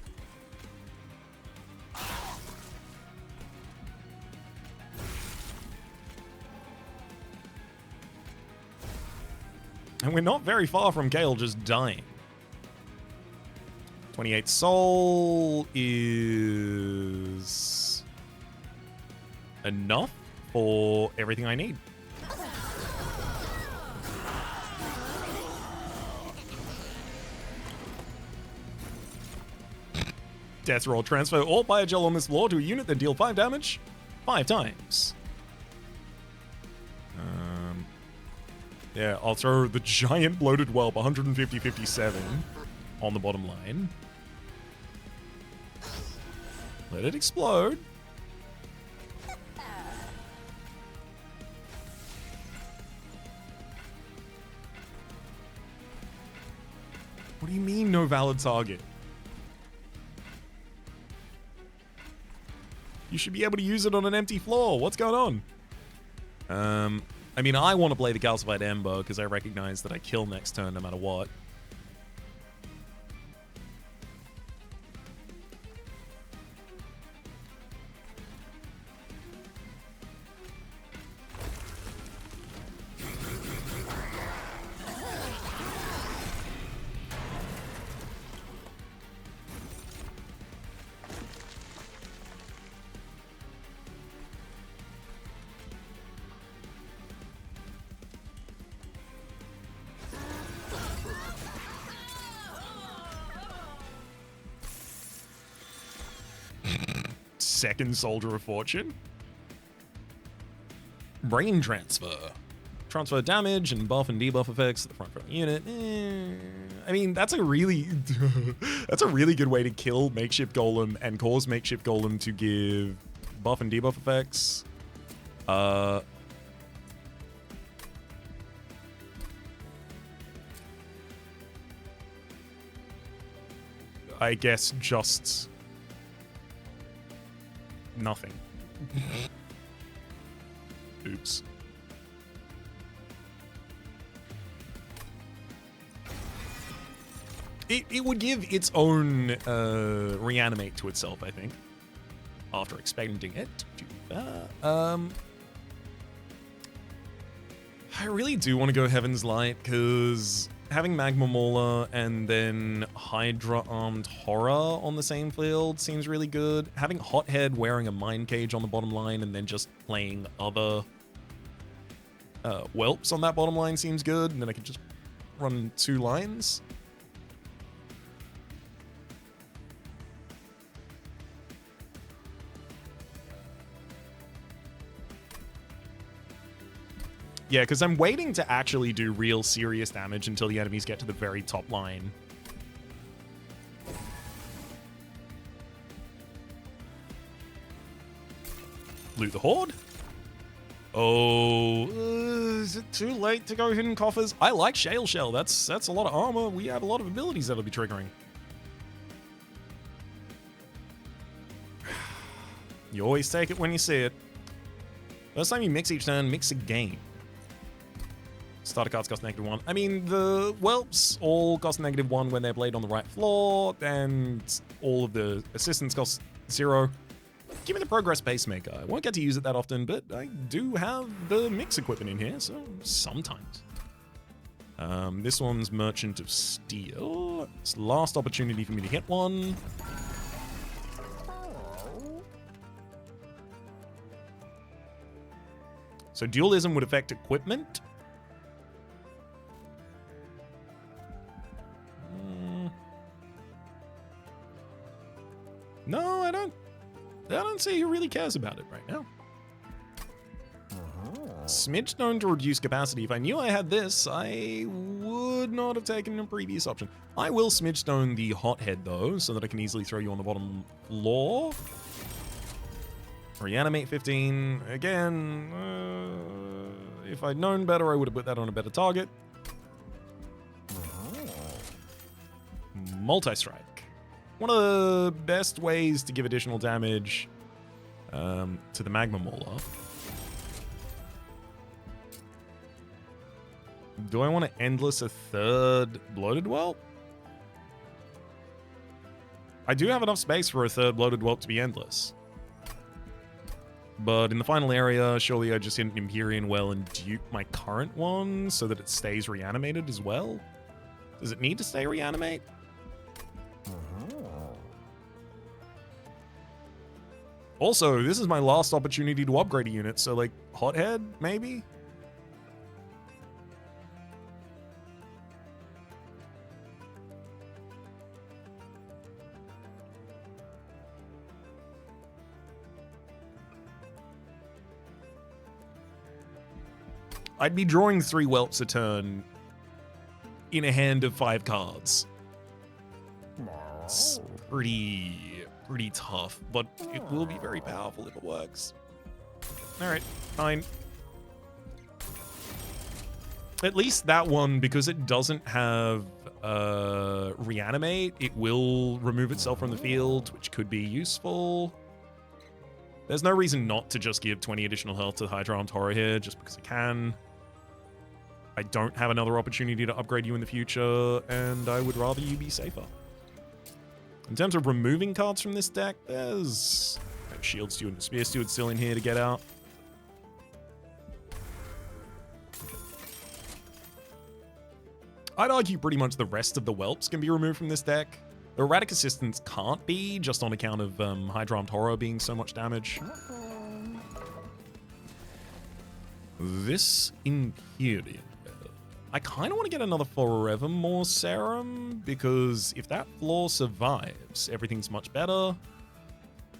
And we're not very far from Gale just dying. 28 soul is enough for everything I need. Death roll. Transfer all Biogel on this floor to a unit, then deal 5 damage 5 times. Yeah, I'll throw the giant bloated whelp 150-57 on the bottom line. Let it explode. What do you mean no valid target? You should be able to use it on an empty floor. What's going on? I mean, I want to play the Calcified Ember because I recognize that I kill next turn no matter what. Second Soldier of Fortune. Brain Transfer. Transfer damage and buff and debuff effects to the front unit. I mean, that's a really that's a really good way to kill Makeshift Golem and cause Makeshift Golem to give buff and debuff effects. I guess just nothing. Oops. It would give its own reanimate to itself, I think, after expending it to do that. I really do want to go Heaven's Light, because having Magma Mauler and then Hydra Armed Horror on the same field seems really good. Having Hothead wearing a Mind Cage on the bottom line and then just playing other Whelps on that bottom line seems good, and then I could just run 2 lines. Yeah, because I'm waiting to actually do real serious damage until the enemies get to the very top line. Loot the Horde? Oh, is it too late to go Hidden Coffers? I like Shale Shell. That's a lot of armor. We have a lot of abilities that'll be triggering. You always take it when you see it. First time you mix each turn, mix again. Starter cards cost -1. I mean, the Whelps all cost -1 when they're played on the right floor, and all of the assistants cost 0. Give me the Progress Pacemaker. I won't get to use it that often, but I do have the mix equipment in here, so sometimes. This one's Merchant of Steel. It's the last opportunity for me to hit one. So dualism would affect equipment. No, I don't see who really cares about it right now. Smidge stone to reduce capacity. If I knew I had this, I would not have taken a previous option. I will smidge stone the hothead though, so that I can easily throw you on the bottom floor. Reanimate 15. Again, if I'd known better, I would have put that on a better target. Multi-strike. One of the best ways to give additional damage to the Magma Mauler. Do I want to endless a third Bloated Whelp? I do have enough space for a third Bloated Whelp to be endless. But in the final area, surely I just hit an Empyrean Well and dupe my current one so that it stays reanimated as well? Does it need to stay reanimate? Also, this is my last opportunity to upgrade a unit, so like, Hothead, maybe? I'd be drawing 3 Whelps a turn in a hand of 5 cards. It's pretty tough, but it will be very powerful if it works. Alright, fine. At least that one, because it doesn't have reanimate, it will remove itself from the field, which could be useful. There's no reason not to just give 20 additional health to Hydra Armed Horror here, just because I can. I don't have another opportunity to upgrade you in the future, and I would rather you be safer. In terms of removing cards from this deck, there's Shield Steward and Spear Steward still in here to get out. I'd argue pretty much the rest of the Whelps can be removed from this deck. The Erratic Assistance can't be, just on account of Hydra Armed Horror being so much damage. This Empyrean. I kind of want to get another Forevermore Serum, because if that floor survives, everything's much better.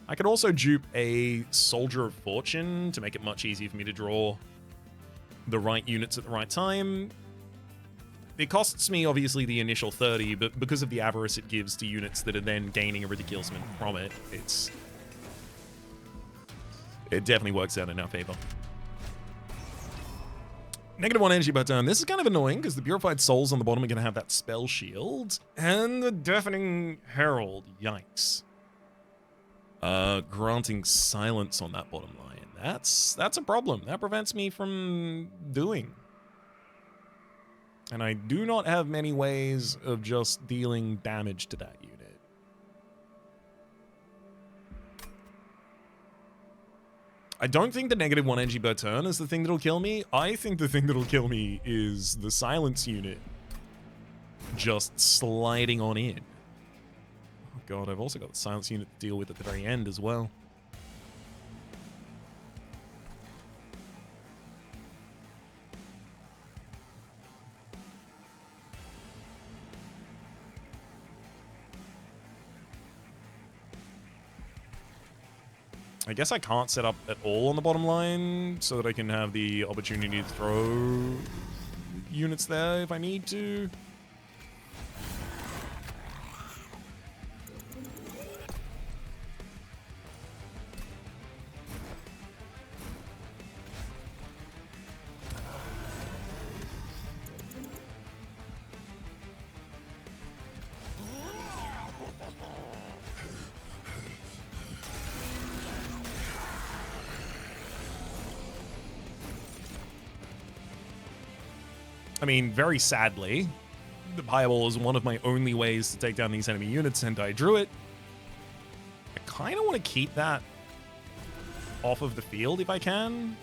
I could also dupe a Soldier of Fortune to make it much easier for me to draw the right units at the right time. It costs me, obviously, the initial 30, but because of the avarice it gives to units that are then gaining a ridiculous amount from it, it definitely works out in our favor. -1 energy per turn. This is kind of annoying because the Purified Souls on the bottom are going to have that spell shield. And the Deafening Herald. Yikes. Granting silence on that bottom line. That's a problem. That prevents me from doing. And I do not have many ways of just dealing damage to that unit. I don't think the -1 energy per turn is the thing that'll kill me. I think the thing that'll kill me is the silence unit just sliding on in. Oh god, I've also got the silence unit to deal with at the very end as well. I guess I can't set up at all on the bottom line so that I can have the opportunity to throw units there if I need to. I mean, very sadly, the Fireball is one of my only ways to take down these enemy units, and I drew it. I kind of want to keep that off of the field if I can.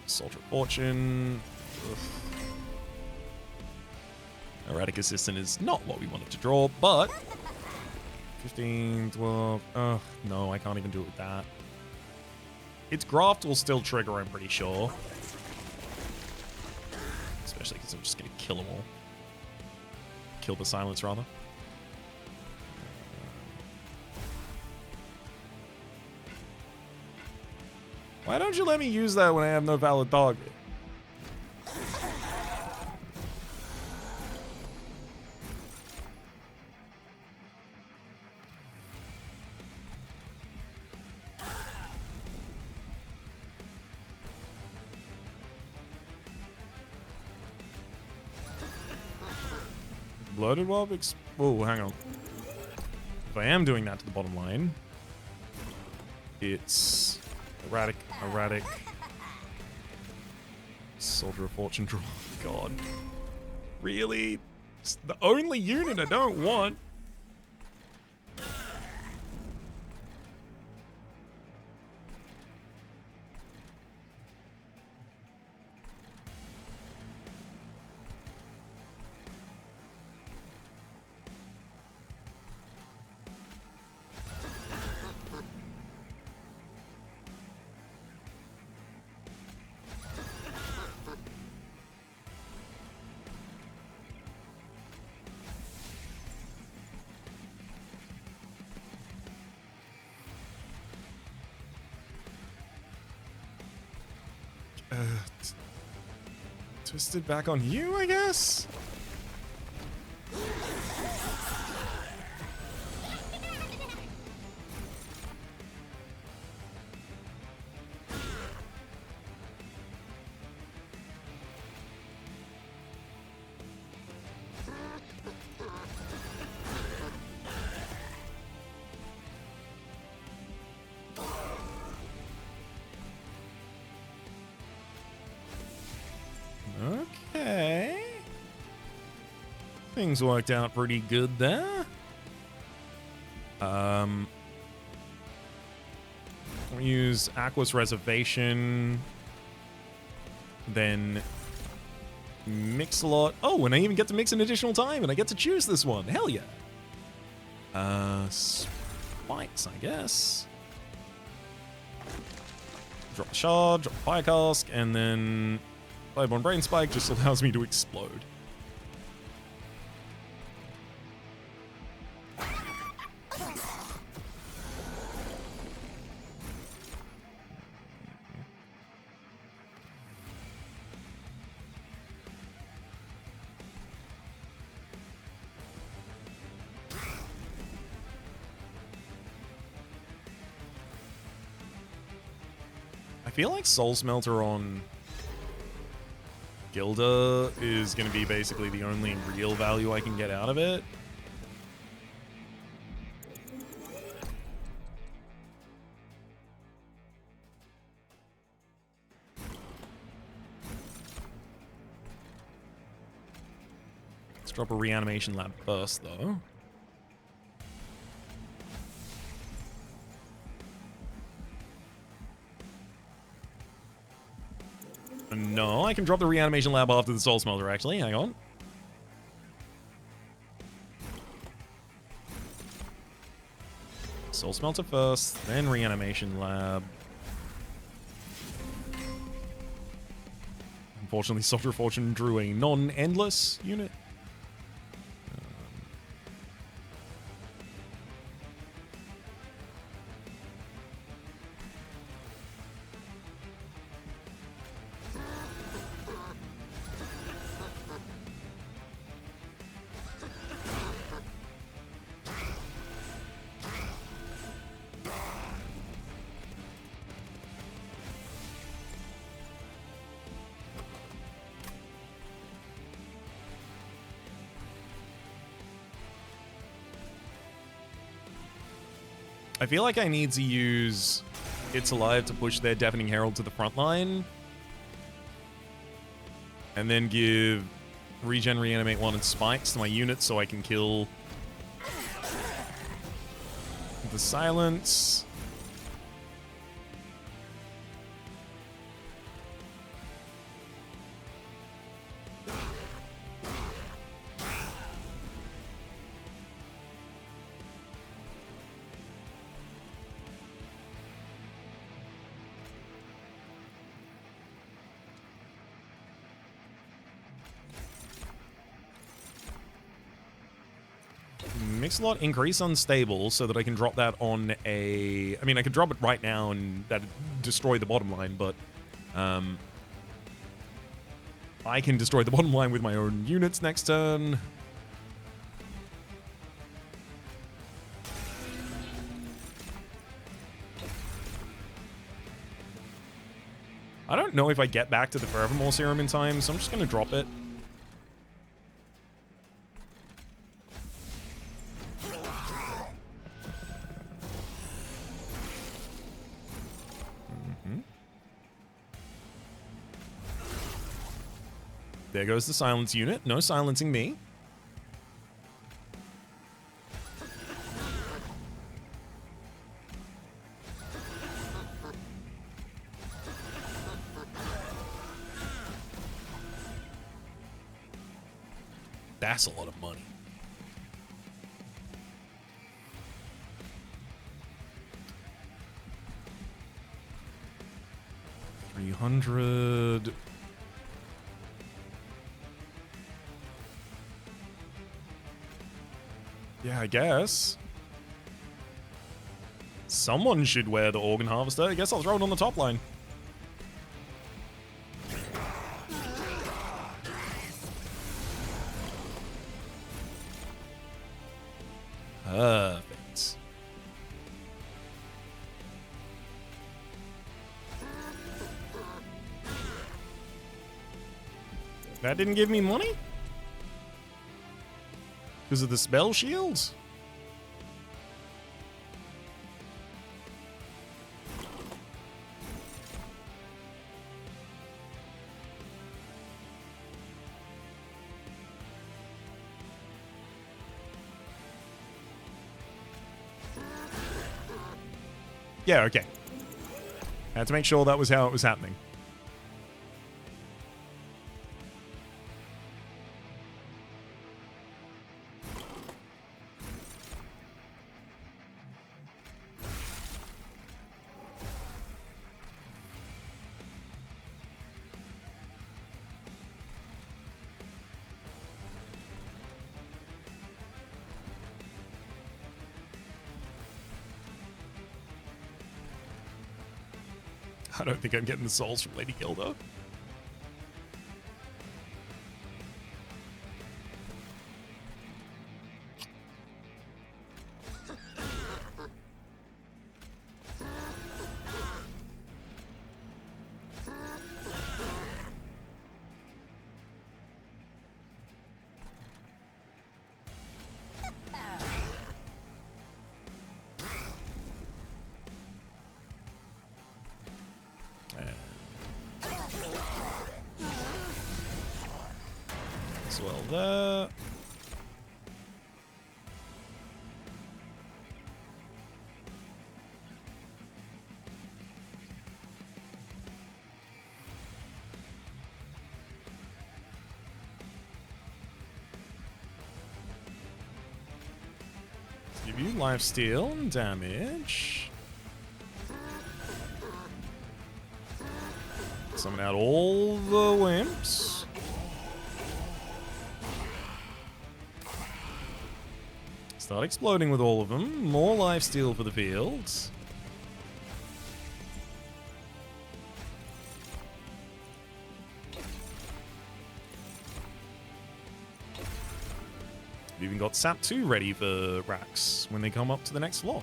Soldier of Fortune. Ugh. Erratic Assistant is not what we wanted to draw, but 15, 12. Oh, no, I can't even do it with that. Its Graft will still trigger, I'm pretty sure. Especially because I'm just going to kill them all. Kill the Silence, rather. Why don't you let me use that when I have no valid target? Bloated Whelp. Oh, hang on. If I am doing that to the bottom line, it's erratic. Soldier of Fortune draw. God. Really? It's the only unit I don't want. Twisted back on you, I guess? Okay. Things worked out pretty good there. We'll use Aqua's Reservation. Then mix a lot. Oh, and I even get to mix an additional time, and I get to choose this one. Hell yeah. Spikes, I guess. Drop the shard, drop the fire cask, and then Fireborn Brain Spike just allows me to explode. I feel like Soul Smelter on Gilda is going to be basically the only real value I can get out of it. Let's drop a Reanimation Lab first, though. No, I can drop the Reanimation Lab after the Soul Smelter, actually. Hang on. Soul Smelter first, then Reanimation Lab. Unfortunately, Soldier of Fortune drew a non-endless unit. I feel like I need to use It's Alive to push their Deafening Herald to the front line. And then give Regen, Reanimate 1, and Spikes to my units so I can kill the Silence. Mix-a-Lot, increase unstable so that I can drop that on a... I mean, I could drop it right now and that'd destroy the bottom line, but... I can destroy the bottom line with my own units next turn. I don't know if I get back to the Forevermore Serum in time, so I'm just going to drop it. There goes the silence unit. No silencing me. That's a lot of money. $300. Yeah, I guess. Someone should wear the Organ Harvester. I guess I'll throw it on the top line. Perfect. That didn't give me money? Because of the spell shields? Yeah, okay. I had to make sure that was how it was happening. I don't think I'm getting the souls from Lady Gilda. Well, there. Let's give you lifesteal and damage. Summon out all the wimps. Start exploding with all of them. More lifesteal for the fields. We've even got SAP 2 ready for racks when they come up to the next floor.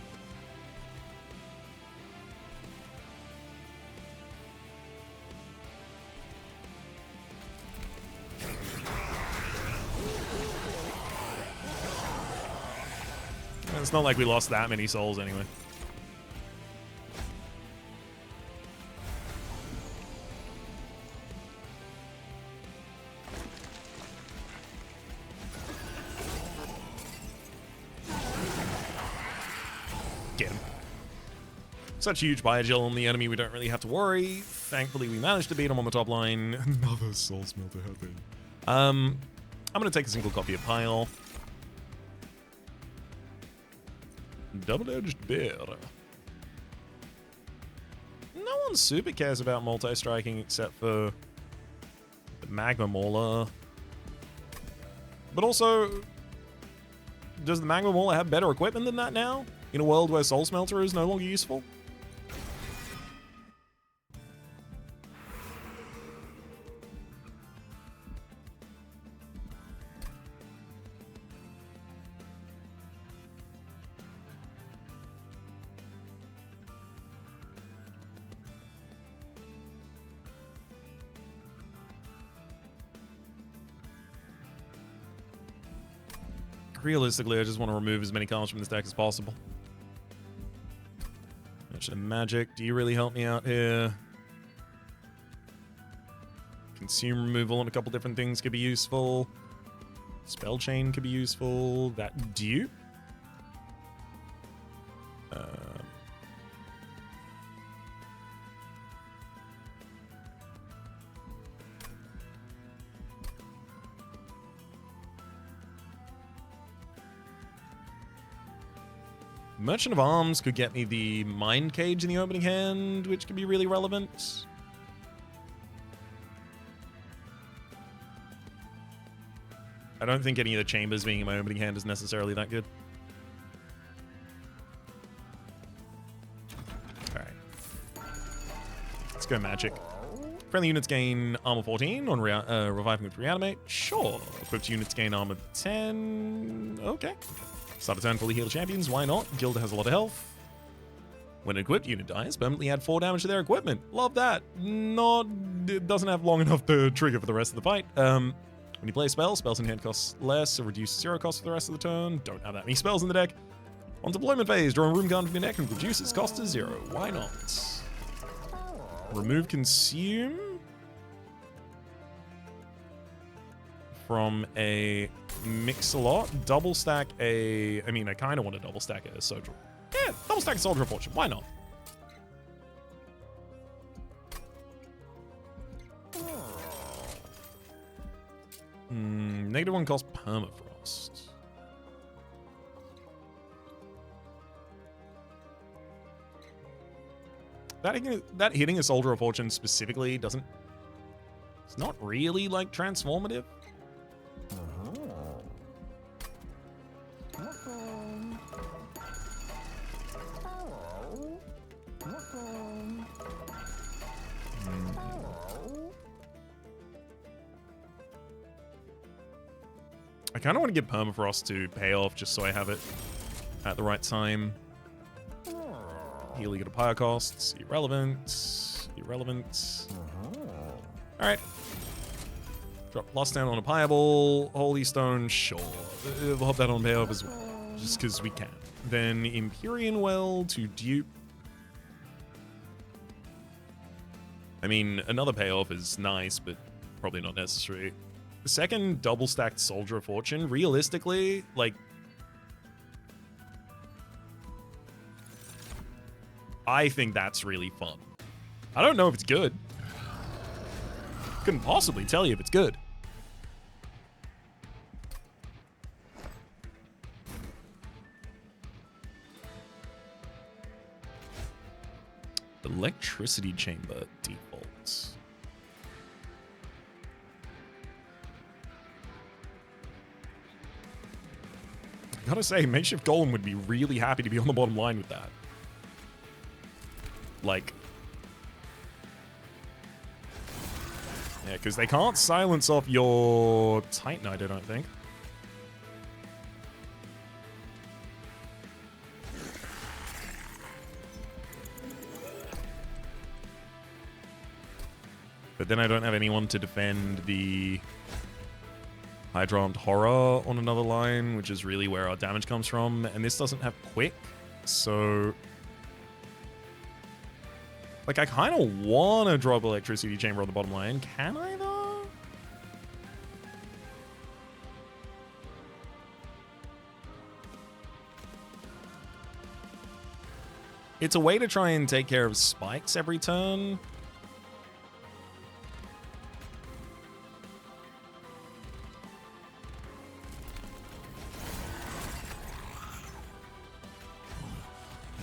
It's not like we lost that many souls anyway. Get him. Such huge Biogel on the enemy, we don't really have to worry. Thankfully, we managed to beat him on the top line. Another soul smelter happy. I'm going to take a single copy of Pile. Double-edged bear. No one super cares about multi-striking except for the Magma Mauler. But also, Does the Magma Mauler have better equipment than that now? In a world where Soul Smelter is no longer useful? Realistically, I just want to remove as many cards from this deck as possible. Mention Magic. Do you really help me out here? Consume removal on a couple different things could be useful. Spell Chain could be useful. That dupe. Merchant of Arms could get me the Mind Cage in the opening hand, which could be really relevant. I don't think any of the chambers being in my opening hand is necessarily that good. Alright. Let's go Magic. Friendly units gain armor 14 on reviving with Reanimate. Sure. Equipped units gain armor 10. Okay. Start a turn fully healed champions, why not? Guild has a lot of health. When an equipped unit dies, permanently add 4 damage to their equipment. Love that. It doesn't have long enough to trigger for the rest of the fight. When you play a spell, spells in hand cost less, so reduce 0 cost for the rest of the turn. Don't have that many spells in the deck. On deployment phase, draw a room card from your deck and reduce its cost to 0. Why not? Remove Consume from a Mix-a-Lot, double stack a... I mean, I kind of want to double stack a Soldier. Yeah, double stack a Soldier of Fortune. Why not? -1 cost Permafrost. That hitting a Soldier of Fortune specifically doesn't... It's not really, like, transformative. I kind of want to get Permafrost to pay off just so I have it at the right time. Healing at a Pyre costs. Irrelevant. Irrelevant. Alright. Drop +10 on a Pyreball. Holy Stone, sure. We'll hop that on payoff as well, just because we can. Then Empyrean Well to dupe. I mean, another payoff is nice, but probably not necessary. The second double-stacked Soldier of Fortune, realistically, like... I think that's really fun. I don't know if it's good. Couldn't possibly tell you if it's good. Electricity Chamber defaults. I gotta say, Makeshift Golem would be really happy to be on the bottom line with that. Like... Yeah, because they can't silence off your Titan, I don't think. But then I don't have anyone to defend the Hydrant Horror on another line, which is really where our damage comes from. And this doesn't have Quick, so... Like, I kind of want to drop Electricity Chamber on the bottom line. Can I, though? It's a way to try and take care of spikes every turn.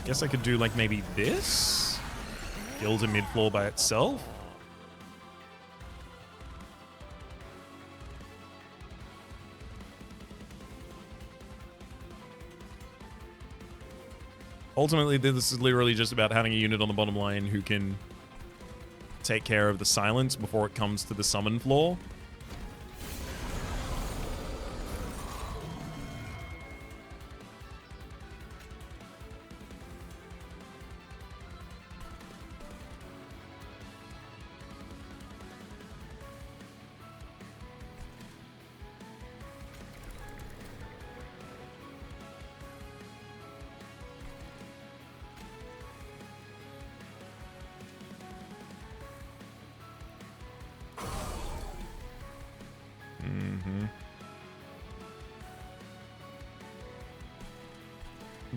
Guess I could do, like, maybe this? Guild a mid-floor by itself? Ultimately, this is literally just about having a unit on the bottom line who can take care of the silence before it comes to the summon floor.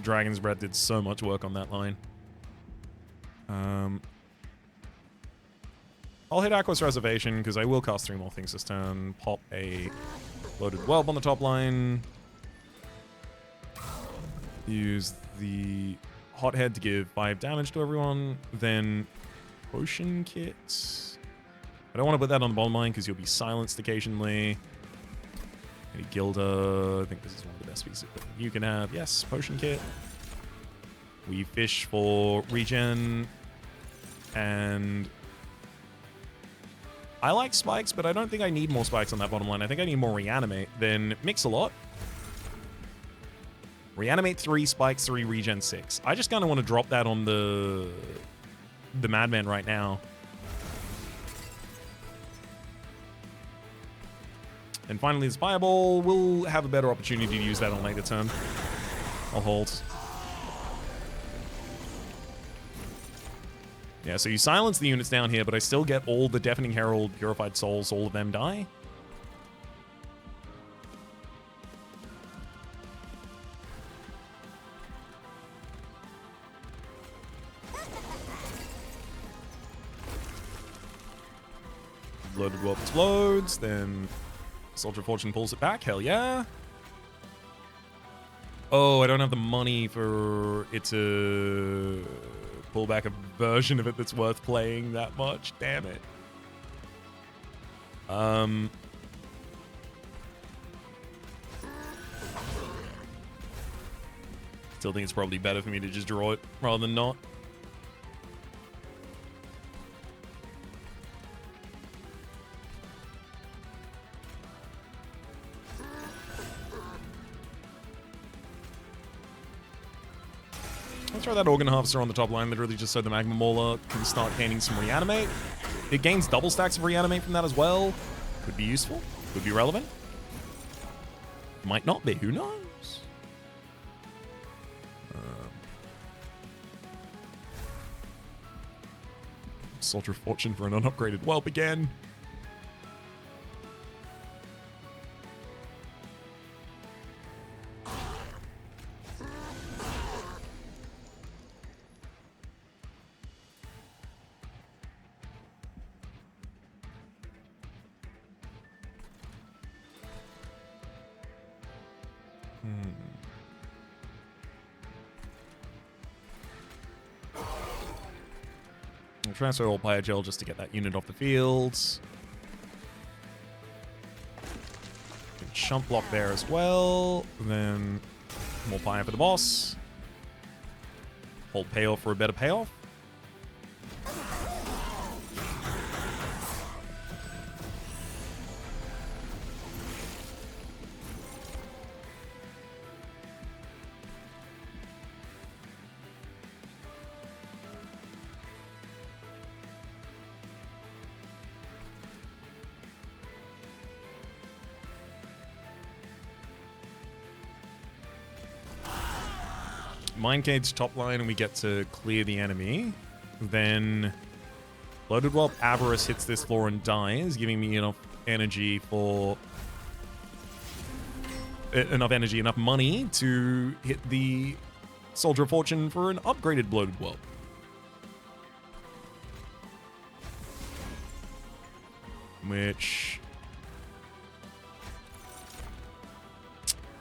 Dragon's Breath did so much work on that line. I'll hit Aqua's Reservation because I will cast 3 more things this turn. Pop a loaded Whelp on the top line. Use the Hothead to give 5 damage to everyone. Then Potion Kit. I don't want to put that on the bottom line because you'll be silenced occasionally. Maybe Gilda. I think this is one of the best pieces of equipment you can have. Yes, Potion Kit. We fish for regen. And I like spikes, but I don't think I need more spikes on that bottom line. I think I need more Reanimate. Then Mix a lot. Reanimate 3, spikes 3, regen 6. I just kind of want to drop that on the Madman right now. And finally, this Fireball. We'll have a better opportunity to use that on later turn. I'll hold. Yeah, so you silence the units down here, but I still get all the Deafening Herald, Purified Souls, all of them die. Loaded Whelp explodes, then Soldier of Fortune pulls it back. Hell yeah. Oh, I don't have the money for it to pull back a version of it that's worth playing that much. Damn it. Still think it's probably better for me to just draw it rather than not. I'll throw that Organ Harvester on the top line, literally just so the Magma Mauler can start gaining some Reanimate. It gains double stacks of Reanimate from that as well. Could be useful. Could be relevant. Might not be. Who knows? Soldier of Fortune for an unupgraded Whelp again. Transfer all Pyre Gel just to get that unit off the field. Chump block there as well. And then more Pyre for the boss. Hold payoff for a better payoff. Mindcage top line and we get to clear the enemy. Then Loaded Whelp Avarice hits this floor and dies, giving me enough energy for... enough money to hit the Soldier of Fortune for an upgraded Bloated Whelp. Which...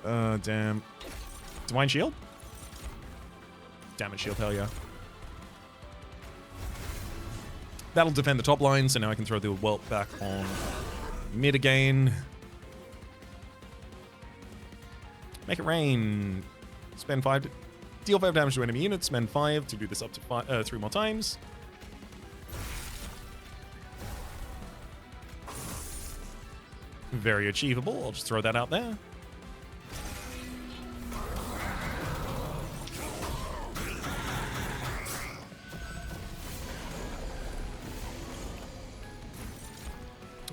damn. Divine Shield? Damage shield, hell yeah. That'll defend the top line, so now I can throw the Whelp back on mid again. Make it rain. Spend 5 Deal 5 damage to enemy units, spend 5 to do this up to 3 more times. Very achievable. I'll just throw that out there.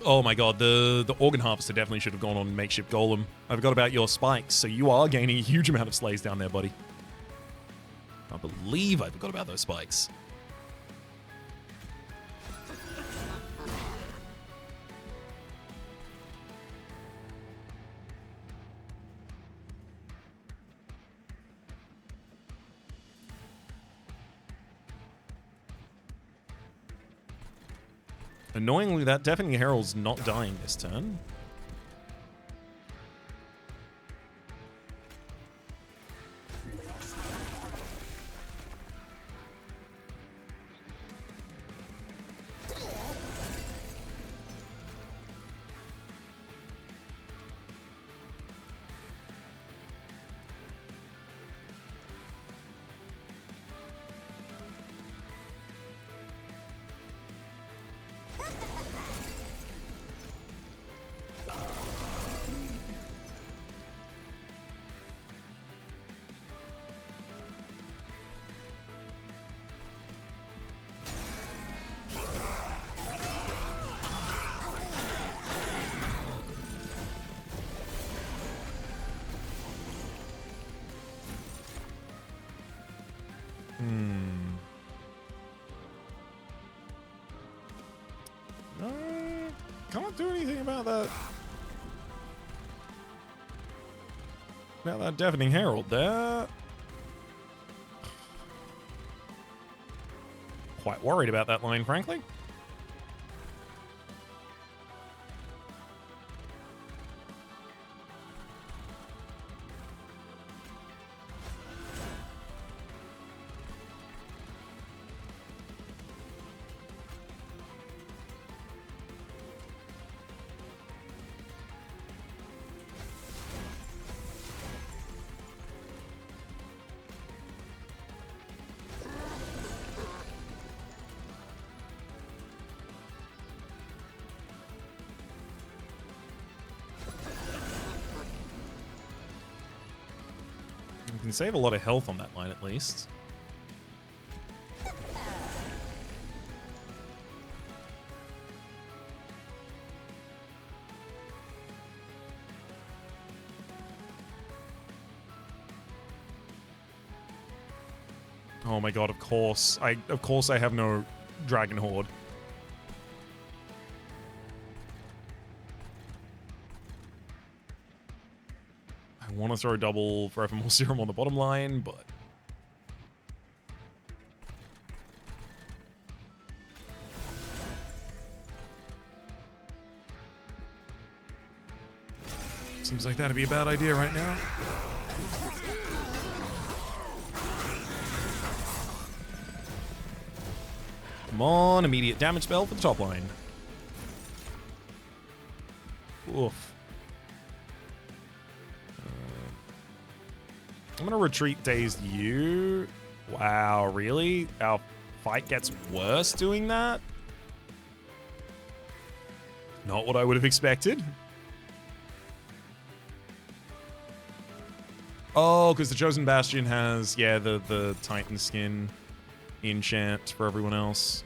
Oh my god, the Organ Harvester definitely should have gone on Makeshift Golem. I forgot about your spikes, so you are gaining a huge amount of slays down there, buddy. I believe I forgot about those spikes. Annoyingly, that Deafening Herald's not dying this turn. Can't do anything about that. About that Deafening Herald there. Quite worried about that line, frankly. You can save a lot of health on that line, at least. Oh my god, of course. Of course I have no Dragon Horde. I want to throw double Forevermore Serum on the bottom line, but... seems like that'd be a bad idea right now. Come on, immediate damage spell for the top line. Oof. I'm gonna retreat Dazed you. Wow, really? Our fight gets worse doing that? Not what I would have expected. Oh, because the Chosen Bastion has, yeah, the Titan skin enchant for everyone else.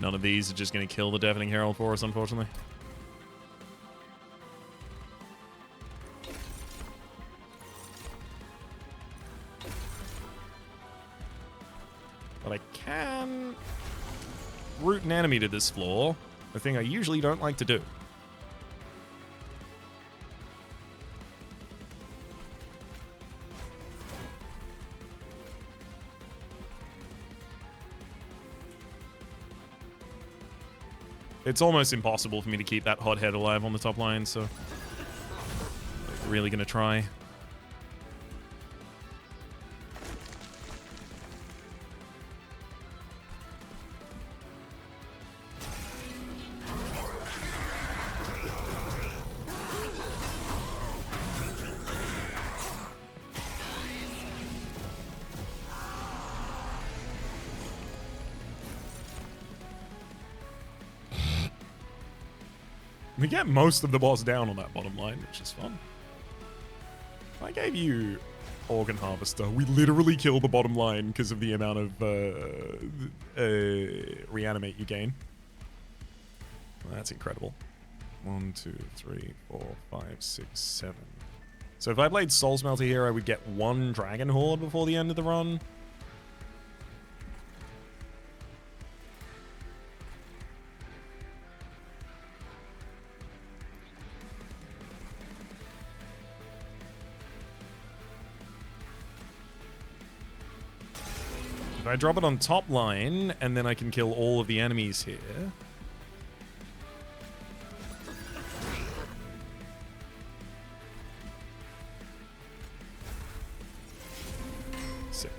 None of these are just going to kill the Deafening Herald for us, unfortunately. But I can root an enemy to this floor, a thing I usually don't like to do. It's almost impossible for me to keep that hot head alive on the top line, so... really going to try. We get most of the boss down on that bottom line, which is fun. I gave you Organ Harvester. We literally kill the bottom line because of the amount of reanimate you gain. Well, that's incredible. 1, 2, 3, 4, 5, 6, 7. So if I played Soul Smelter here, I would get 1 Dragon Horde before the end of the run. If I drop it on top line, and then I can kill all of the enemies here. Sick.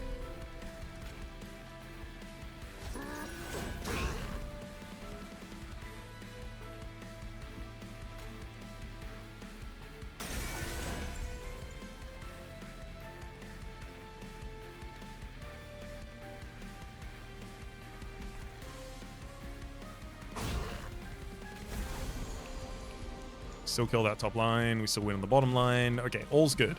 Still kill that top line. We still win on the bottom line. Okay, all's good.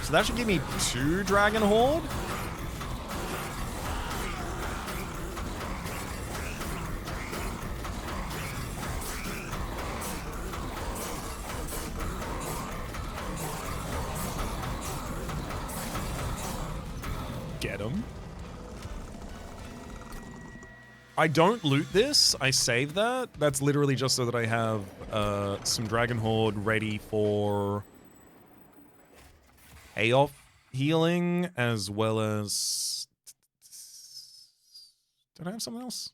So that should give me 2 Dragon Horde. Get him. I don't loot this. I save that. That's literally just so that I have some Dragon Horde ready for payoff healing, as well as... Did I have something else?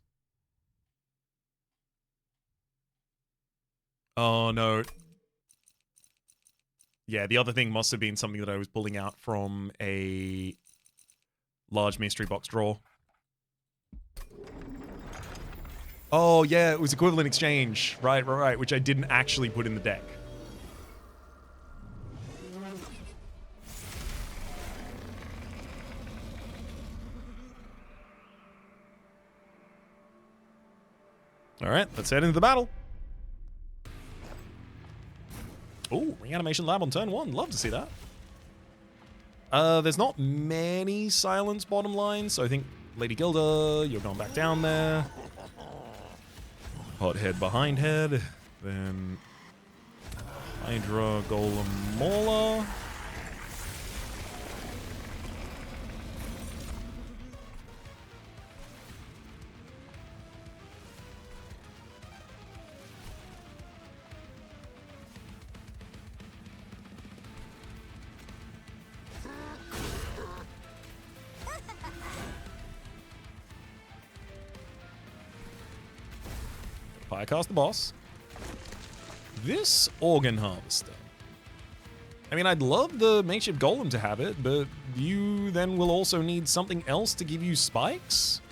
Oh, no. Yeah, the other thing must have been something that I was pulling out from a large mystery box drawer. Oh, yeah, it was equivalent exchange. Right, which I didn't actually put in the deck. All right, let's head into the battle. Oh, reanimation lab on turn 1. Love to see that. There's not many silence bottom lines, so I think Lady Gilda, you're going back down there. Hot head behind head, then Hydra Golem Mauler. Cast the boss. This Organ Harvester. I mean, I'd love the Makeshift Golem to have it, but you then will also need something else to give you spikes?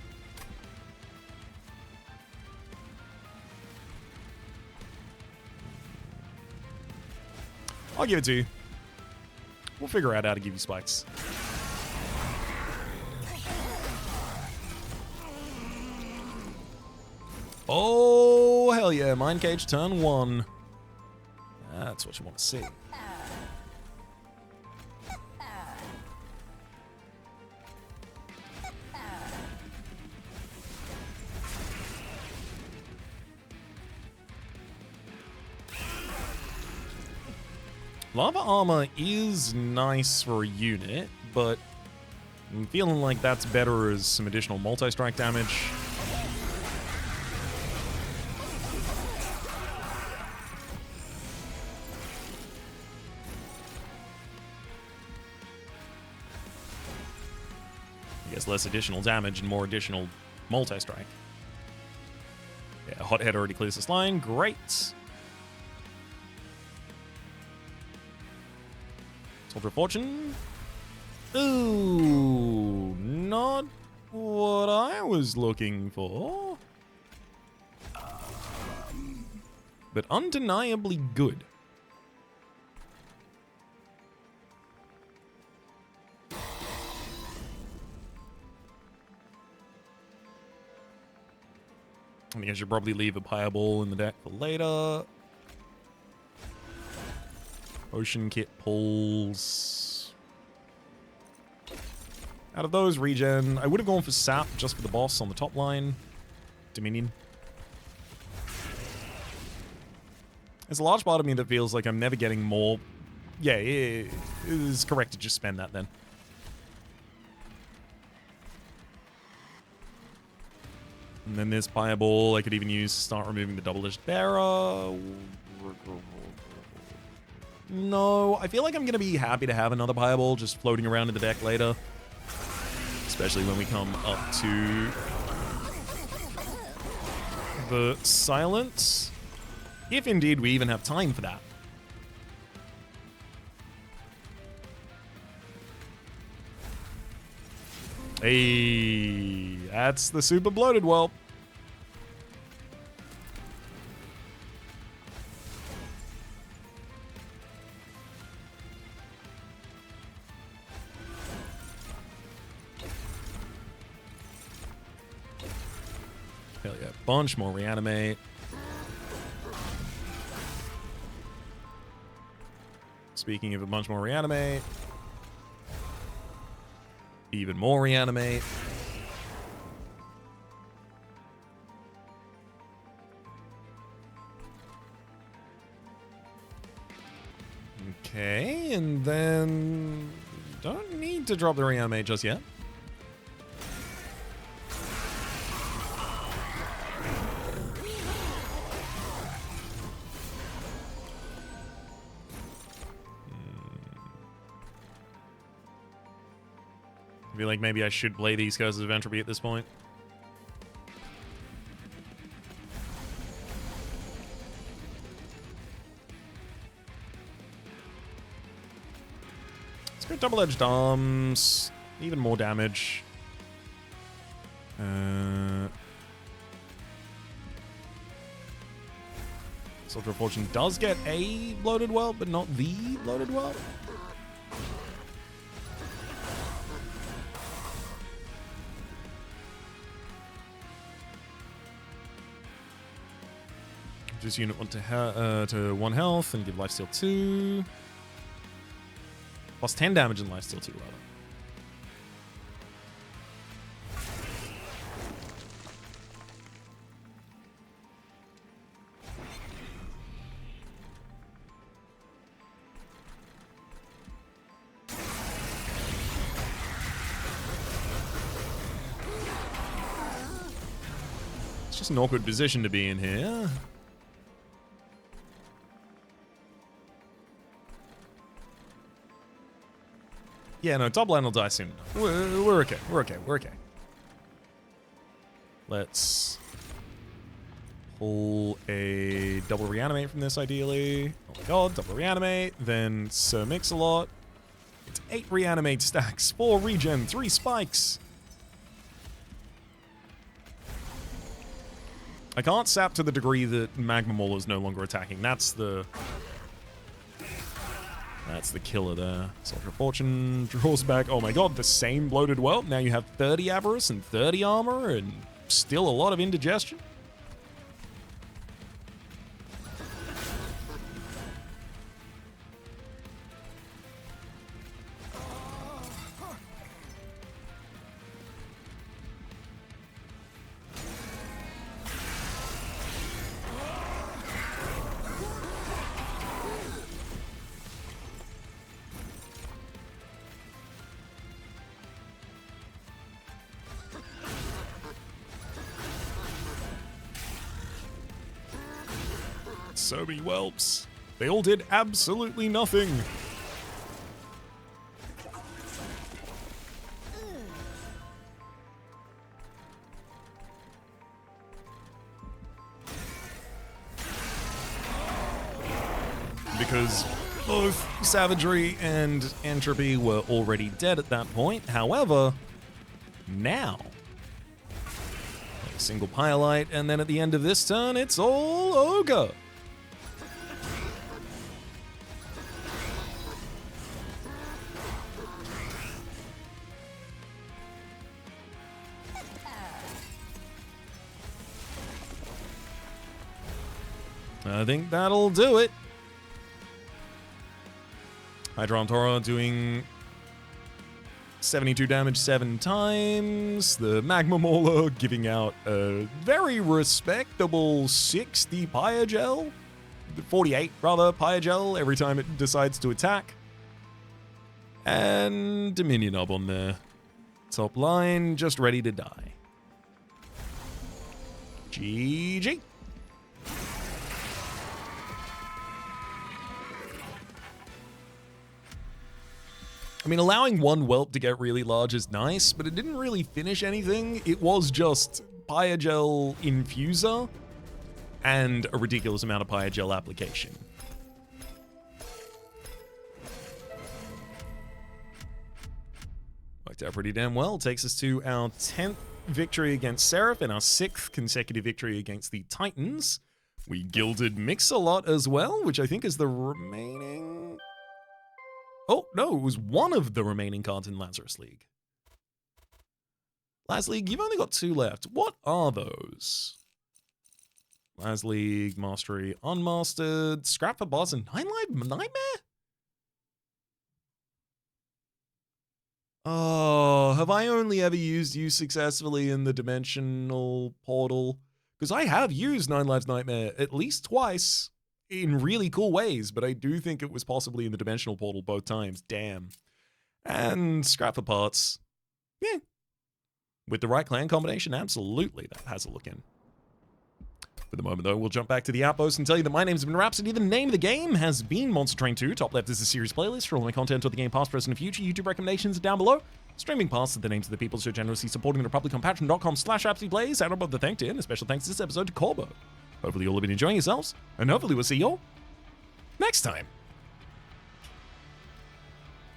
I'll give it to you. We'll figure out how to give you spikes. Oh, hell yeah. Mind Cage turn 1. That's what you want to see. Lava Armor is nice for a unit, but I'm feeling like that's better as some additional multi-strike damage. I guess less additional damage and more additional multi-strike. Yeah, Hothead already clears this line. Great. Soldier of Fortune. Ooh, not what I was looking for. But undeniably good. I think I should probably leave a Pireball in the deck for later. Ocean Kit pulls. Out of those, regen. I would have gone for Sap just for the boss on the top line. Dominion. There's a large part of me that feels like I'm never getting more. Yeah, it is correct to just spend that then. And then this Fireball I could even use to start removing the double-edged bearer. No, I feel like I'm going to be happy to have another Fireball just floating around in the deck later. Especially when we come up to the Silence. If indeed we even have time for that. Hey, that's the super bloated Whelp. Hell yeah, bunch more reanimate. Speaking of a bunch more reanimate. Even more reanimate. Okay, and then don't need to drop the reanimate just yet. I feel like maybe I should play these Curses of Entropy at this point. Let's go double-edged arms. Even more damage. Soldier of Fortune does get a bloated Whelp, but not the bloated Whelp. Just unit one to 1 health and give lifesteal 2. Plus 10 damage and lifesteal 2, rather. It's just an awkward position to be in here. Yeah, no, top line will die soon. We're okay. We're okay. We're okay. Let's pull a double reanimate from this, ideally. Oh my god, double reanimate. Then Sir Mix-a-Lot. It's 8 reanimate stacks, 4 regen, 3 spikes. I can't sap to the degree that Magma Maul is no longer attacking. That's the killer there. Soldier of Fortune draws back. Oh my god, the same bloated Whelp. Now you have 30 Avarice and 30 armor and still a lot of indigestion. So many Whelps. They all did absolutely nothing. because both Savagery and Entropy were already dead at that point. However, now, a single Pyrelite, and then at the end of this turn, it's all Ogre. I think that'll do it. Hydrantora doing 72 damage 7 times. The Magma Mauler giving out a very respectable 60 Pyogel. 48, rather, Pyogel every time it decides to attack. And Dominion Orb on there. Top line, just ready to die. GG. I mean, allowing one Whelp to get really large is nice, but it didn't really finish anything. It was just Pyogel Infuser and a ridiculous amount of Pyogel application. Worked out pretty damn well. Takes us to our 10th victory against Seraph and our 6th consecutive victory against the Titans. We gilded Mix-a-Lot as well, which I think is the remaining... Oh, no, it was one of the remaining cards in Lazarus League. Laz League, you've only got 2 left. What are those? Laz League, Mastery, Unmastered, Scrap for Boss, and 9 Life Nightmare? Oh, have I only ever used you successfully in the Dimensional Portal? Because I have used 9 Lives Nightmare at least twice. In really cool ways, but I do think it was possibly in the Dimensional Portal both times. Damn. And Scrap for Parts. Yeah. With the right clan combination, absolutely that has a look in. For the moment, though, we'll jump back to the Outpost and tell you that my name's been Rhapsody. The name of the game has been Monster Train 2. Top left is a series playlist for all my content of the game past, present, and future. YouTube recommendations are down below. Streaming past are the names of the people so generously supporting the Republic on patreon.com/RhapsodyPlays. And above the thank you, and a special thanks to this episode to Corbo. Hopefully you'll have been enjoying yourselves, and hopefully we'll see you all next time.